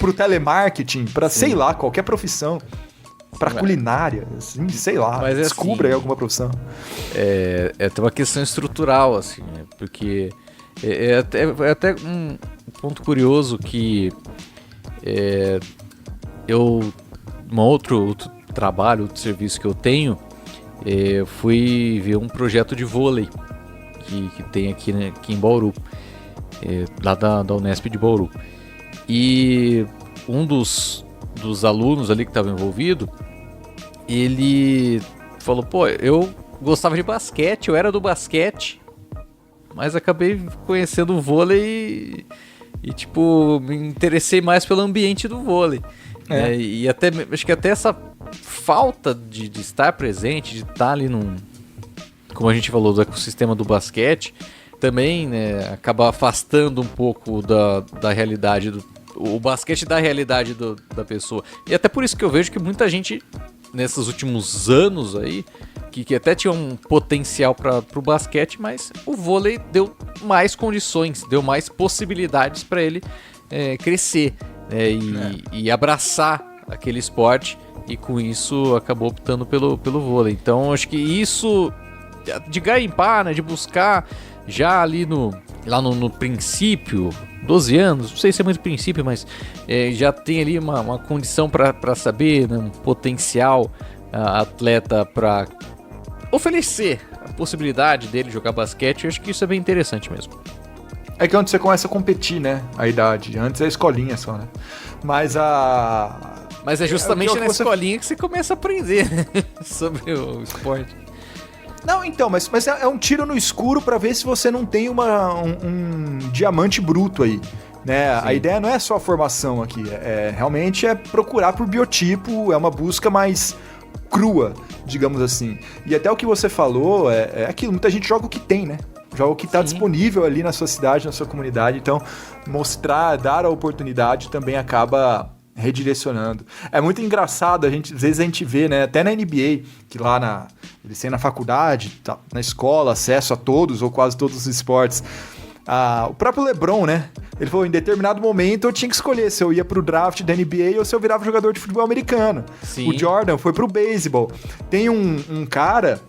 pro telemarketing, pra, sei lá, qualquer profissão. Pra culinária, assim, sei lá. Mas descubra aí alguma profissão. Tem uma questão estrutural, assim, né? Porque é até um ponto curioso que outro trabalho, outro serviço que eu tenho, fui ver um projeto de vôlei que tem aqui, né, aqui em Bauru, lá da Unesp de Bauru. E um dos alunos ali que estava envolvido, ele falou, eu gostava de basquete, eu era do basquete, mas acabei conhecendo o vôlei e tipo, me interessei mais pelo ambiente do vôlei. Né? E até, acho que até essa falta de estar presente, de estar ali como a gente falou, do ecossistema do basquete, também, né, acaba afastando um pouco da realidade o basquete da realidade da pessoa. E até por isso que eu vejo que muita gente, nesses últimos anos aí, que até tinha um potencial para o basquete, mas o vôlei deu mais condições, deu mais possibilidades para ele crescer, e abraçar aquele esporte, e com isso acabou optando pelo vôlei. Então acho que isso de garimpar, né, de buscar já ali lá no princípio, 12 anos, não sei se é muito princípio, mas já tem ali uma condição para saber, né, um potencial atleta para oferecer a possibilidade dele jogar basquete. Eu acho que isso é bem interessante mesmo. É que onde você começa a competir, né, a idade. Antes é a escolinha só, né? Mas é justamente na escolinha que você começa a aprender, né, sobre o esporte. Não, então, mas é um tiro no escuro pra ver se você não tem um diamante bruto aí, né? Sim. A ideia não é só a formação aqui, realmente procurar por biotipo, é uma busca mais crua, digamos assim. E até o que você falou é aquilo, muita gente joga o que tem, né? Joga o que está disponível ali na sua cidade, na sua comunidade, então mostrar, dar a oportunidade também acaba redirecionando. É muito engraçado, às vezes a gente vê, né, até na NBA, que lá eles têm na faculdade, tá, na escola, acesso a todos ou quase todos os esportes. O próprio LeBron, né, ele falou, em determinado momento eu tinha que escolher se eu ia pro draft da NBA ou se eu virava jogador de futebol americano. Sim. O Jordan foi pro beisebol. Tem um cara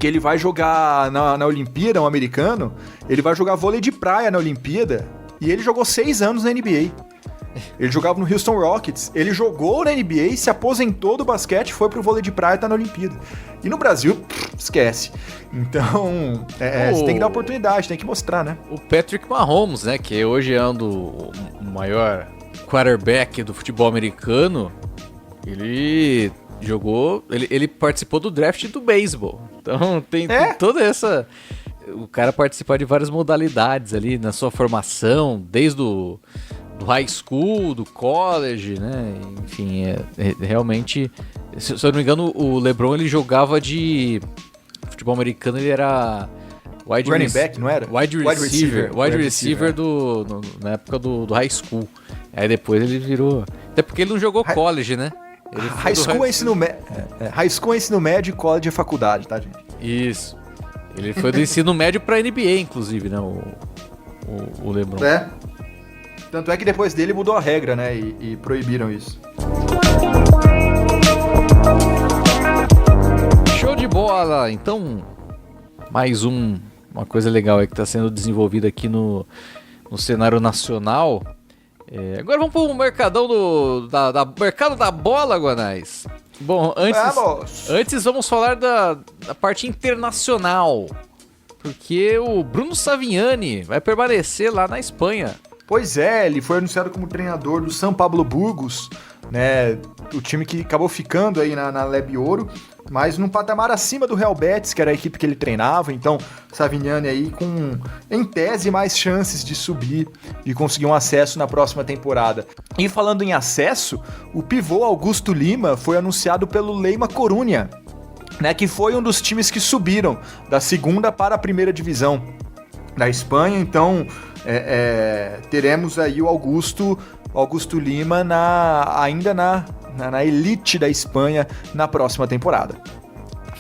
que ele vai jogar na Olimpíada, um americano, ele vai jogar vôlei de praia na Olimpíada, e ele jogou 6 anos na NBA. Ele jogava no Houston Rockets, ele jogou na NBA, se aposentou do basquete, foi pro vôlei de praia e tá na Olimpíada. E no Brasil, esquece. Então, você tem que dar oportunidade, tem que mostrar, né? O Patrick Mahomes, né, que hoje é o maior quarterback do futebol americano, ele jogou, ele participou do draft do beisebol. Então tem toda essa... O cara participa de várias modalidades ali na sua formação, desde do high school, do college, né? Enfim, realmente... Se eu não me engano, o LeBron ele jogava de futebol americano, ele era running back, não era? Wide receiver na época do high school. Aí depois ele virou... Até porque ele não jogou college, né? High school é ensino médio e college é faculdade, tá, gente? Isso. Ele foi do ensino médio pra NBA, inclusive, né? O LeBron. Tanto é que depois dele mudou a regra, né? E proibiram isso. Show de bola! Então, mais uma coisa legal aí que está sendo desenvolvida aqui no cenário nacional. Agora vamos para o mercadão mercado da bola, Guanais. Bom, antes vamos falar da parte internacional. Porque o Bruno Savignani vai permanecer lá na Espanha. Pois é, ele foi anunciado como treinador do São Pablo Burgos, né? O time que acabou ficando aí na Leb Ouro, mas num patamar acima do Real Betis, que era a equipe que ele treinava. Então, Savignani aí com, em tese, mais chances de subir e conseguir um acesso na próxima temporada. E falando em acesso, o pivô Augusto Lima foi anunciado pelo Leima Coruña, né, que foi um dos times que subiram da segunda para a primeira divisão da Espanha. Então, teremos aí o Augusto Lima ainda na elite da Espanha na próxima temporada.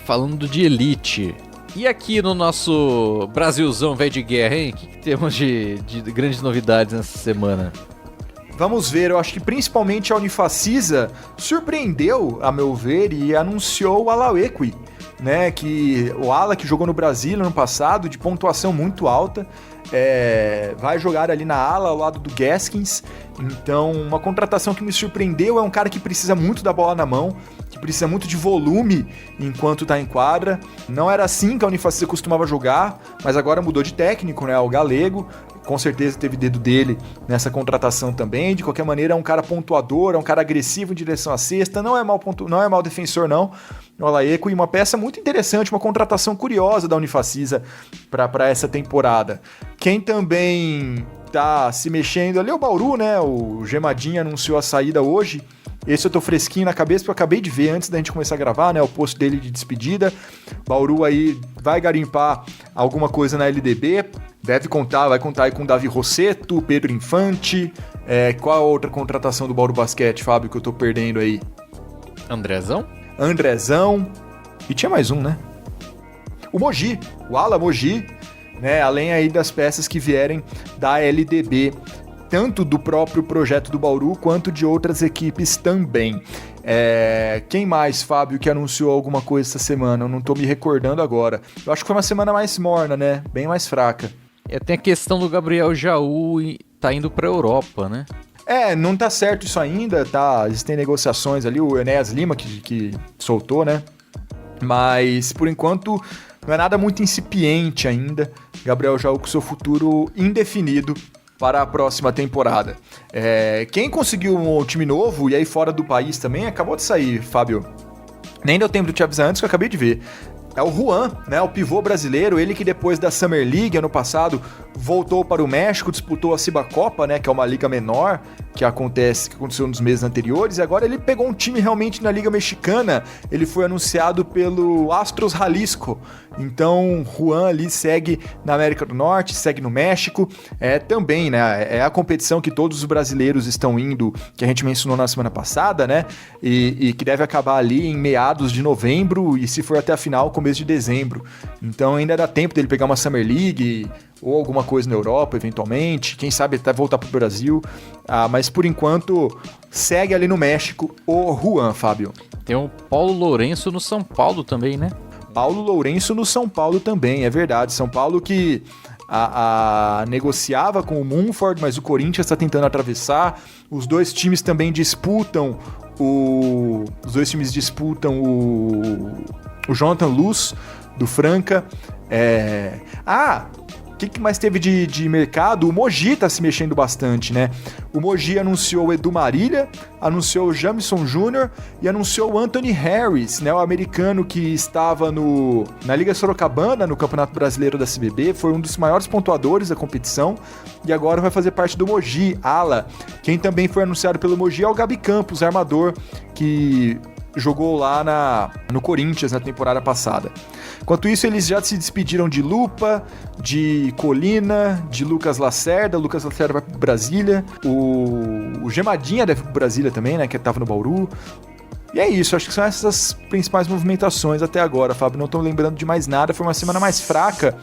Falando de elite, e aqui no nosso Brasilzão velho de guerra, hein? O que temos de grandes novidades nessa semana? Vamos ver, eu acho que principalmente a Unifacisa surpreendeu, a meu ver, e anunciou o Alaouequi, né? O Ala, que jogou no Brasil ano passado, de pontuação muito alta, vai jogar ali na ala ao lado do Gaskins. Então, uma contratação que me surpreendeu. É um cara que precisa muito da bola na mão, que precisa muito de volume enquanto tá em quadra. Não era assim que a Unifacisa costumava jogar, mas agora mudou de técnico, né? O galego, com certeza teve dedo dele nessa contratação também. De qualquer maneira, é um cara pontuador, é um cara agressivo em direção à cesta, não é mau defensor, não. O Alaouequi, e uma peça muito interessante, uma contratação curiosa da Unifacisa para essa temporada. Quem também tá se mexendo ali é o Bauru, né? O Gemadinha anunciou a saída hoje. Esse eu tô fresquinho na cabeça, porque eu acabei de ver antes da gente começar a gravar, né? O post dele de despedida. Bauru aí vai garimpar alguma coisa na LDB. Vai contar aí com Davi Rosseto, Pedro Infante. Qual a outra contratação do Bauru Basquete, Fábio, que eu tô perdendo aí? Andrezão. E tinha mais um, né? O Mogi, o Ala Mogi, né? Além aí das peças que vierem da LDB, tanto do próprio projeto do Bauru, quanto de outras equipes também. Quem mais, Fábio, que anunciou alguma coisa essa semana? Eu não tô me recordando agora. Eu acho que foi uma semana mais morna, né? Bem mais fraca. Tem a questão do Gabriel Jaú e tá indo pra Europa, né? Não tá certo isso ainda, tá? Existem negociações ali, o Enéas Lima que soltou, né? Mas, por enquanto, não é nada muito incipiente ainda. Gabriel Jaú com seu futuro indefinido para a próxima temporada. Quem conseguiu um time novo, e aí fora do país também, acabou de sair, Fábio. Nem deu tempo de te avisar antes, que eu acabei de ver. É o Juan, né, o pivô brasileiro, ele que depois da Summer League, ano passado, voltou para o México, disputou a Cibacopa, né, que é uma liga menor, que aconteceu nos meses anteriores, e agora ele pegou um time realmente na Liga Mexicana. Ele foi anunciado pelo Astros Jalisco. Então, Juan ali segue na América do Norte, segue no México, também, né, é a competição que todos os brasileiros estão indo, que a gente mencionou na semana passada, né, e que deve acabar ali em meados de novembro, e se for até a final, começo de dezembro. Então ainda dá tempo dele pegar uma Summer League ou alguma coisa na Europa, eventualmente, quem sabe até voltar pro Brasil, mas por enquanto segue ali no México o Juan, Fábio. Tem o Paulo Lourenço no São Paulo também, né? Paulo Lourenço no São Paulo também, é verdade. São Paulo que negociava com o Mumford, mas o Corinthians está tentando atravessar. Os dois times também disputam o Jonathan Luz do Franca. O que mais teve de mercado? O Mogi tá se mexendo bastante, né? O Mogi anunciou o Edu Marília, anunciou o Jamison Jr. e anunciou o Anthony Harris, né? O americano que estava na Liga Sorocabana, no Campeonato Brasileiro da CBB, foi um dos maiores pontuadores da competição e agora vai fazer parte do Mogi, ala. Quem também foi anunciado pelo Mogi é o Gabi Campos, armador, que jogou lá no Corinthians na temporada passada. Enquanto isso, eles já se despediram de Lupa, de Colina, de Lucas Lacerda. Lucas Lacerda vai para Brasília. O Gemadinha deve para Brasília também, né? Que estava no Bauru. E é isso, acho que são essas as principais movimentações até agora, Fábio. Não estou lembrando de mais nada. Foi uma semana mais fraca,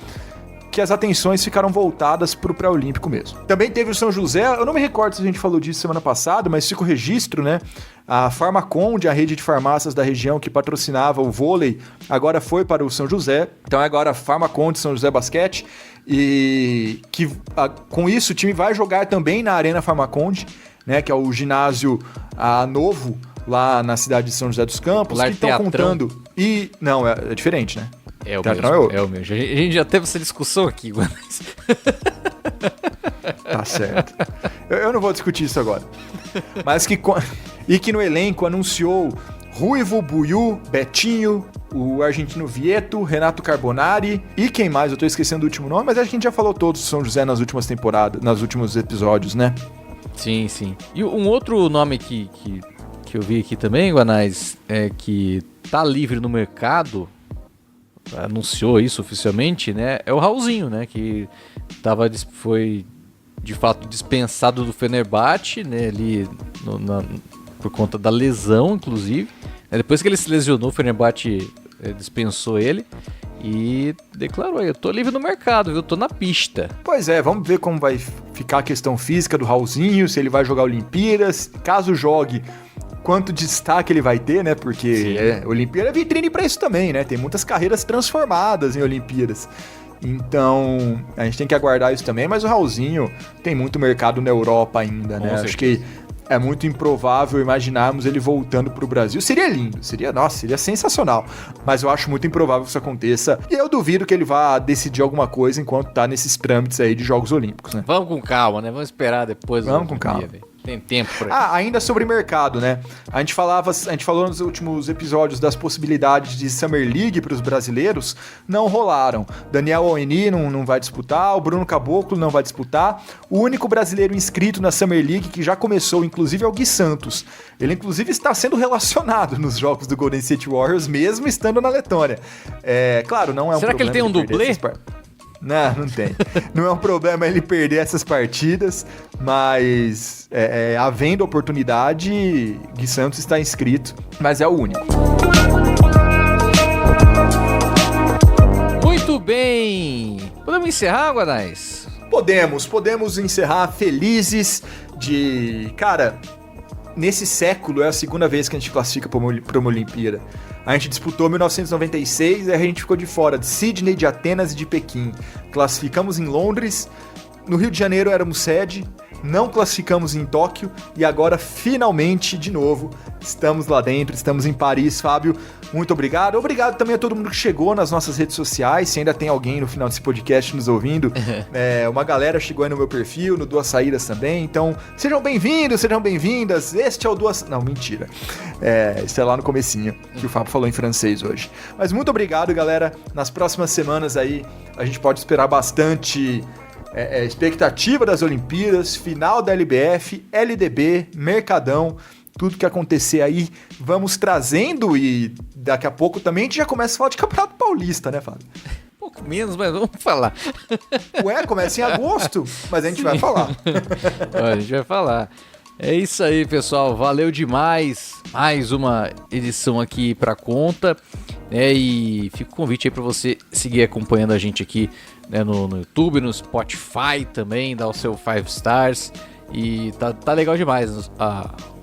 que as atenções ficaram voltadas para o pré-olímpico mesmo. Também teve o São José, eu não me recordo se a gente falou disso semana passada, mas fica o registro, né? A Farmaconde, a rede de farmácias da região que patrocinava o vôlei, agora foi para o São José. Então é agora a Farmaconde São José Basquete. E que com isso o time vai jogar também na Arena Farmaconde, né? Que é o ginásio novo lá na cidade de São José dos Campos. Que estão contando. E não, é diferente, né? É o mesmo. A gente já teve essa discussão aqui, mas... Tá certo. Eu não vou discutir isso agora. Mas que no elenco anunciou Ruivo, Buiú, Betinho, o argentino Vieto, Renato Carbonari e quem mais? Eu tô esquecendo do último nome, mas a gente já falou todos do São José nas últimas temporadas, nos últimos episódios, né? Sim. E um outro nome que eu vi aqui também, Guanais, que tá livre no mercado, anunciou isso oficialmente, né? É o Raulzinho, né? Que foi de fato dispensado do Fenerbahçe, né? Ali por conta da lesão, inclusive. Depois que ele se lesionou, o Fenerbahçe dispensou ele e declarou: eu tô livre no mercado, viu? Tô na pista. Pois é, vamos ver como vai ficar a questão física do Raulzinho, se ele vai jogar Olimpíadas. Caso jogue, quanto destaque ele vai ter, né? Porque Olimpíada é vitrine pra isso também, né? Tem muitas carreiras transformadas em Olimpíadas. Então, a gente tem que aguardar isso também, mas o Raulzinho tem muito mercado na Europa ainda, né? Acho que é muito improvável imaginarmos ele voltando pro Brasil. Seria lindo, seria sensacional. Mas eu acho muito improvável que isso aconteça. E eu duvido que ele vá decidir alguma coisa enquanto tá nesses trâmites aí de Jogos Olímpicos, né? Vamos com calma, né? Vamos esperar depois. Vamos com calma. Tem tempo pra isso. Ainda sobre mercado, né? A gente falou nos últimos episódios das possibilidades de Summer League para os brasileiros, não rolaram. Daniel Oeni não vai disputar, o Bruno Caboclo não vai disputar. O único brasileiro inscrito na Summer League que já começou, inclusive, é o Gui Santos. Ele, inclusive, está sendo relacionado nos jogos do Golden State Warriors, mesmo estando na Letônia. Claro, não é um problema. Será que ele tem um dublê? Não tem. Não é um problema ele perder essas partidas, mas havendo oportunidade, Gui Santos está inscrito, mas é o único. Muito bem! Podemos encerrar, Guanais? Podemos encerrar felizes de... Cara, nesse século é a segunda vez que a gente classifica para uma Olimpíada. A gente disputou 1996 e a gente ficou de fora de Sydney, de Atenas e de Pequim. Classificamos em Londres, no Rio de Janeiro éramos sede, não classificamos em Tóquio e agora finalmente, de novo, estamos lá dentro, estamos em Paris. Fábio, muito obrigado. Obrigado também a todo mundo que chegou nas nossas redes sociais. Se ainda tem alguém no final desse podcast nos ouvindo, uma galera chegou aí no meu perfil, no Duas Saídas também. Então, sejam bem-vindos, sejam bem-vindas. Este é o Duas... Não, mentira. Isso é lá no comecinho, que o Fábio falou em francês hoje. Mas muito obrigado, galera. Nas próximas semanas aí, a gente pode esperar bastante... expectativa das Olimpíadas, final da LBF, LDB, Mercadão, tudo que acontecer aí, vamos trazendo e daqui a pouco também a gente já começa a falar de Campeonato Paulista, né, Fábio? Pouco menos, mas vamos falar. Começa em agosto, mas a gente vai falar. A gente vai falar. É isso aí, pessoal. Valeu demais. Mais uma edição aqui pra conta. E fica o convite aí pra você seguir acompanhando a gente aqui, né, no YouTube, no Spotify também. Dá o seu 5 stars. E tá legal demais.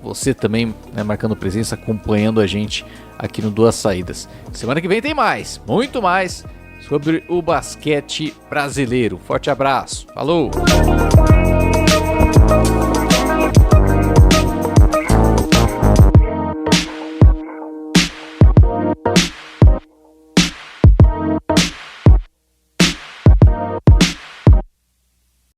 Você também, né, marcando presença, acompanhando a gente aqui no Duas Saídas. Semana que vem tem mais, muito mais, sobre o basquete brasileiro. Forte abraço. Falou!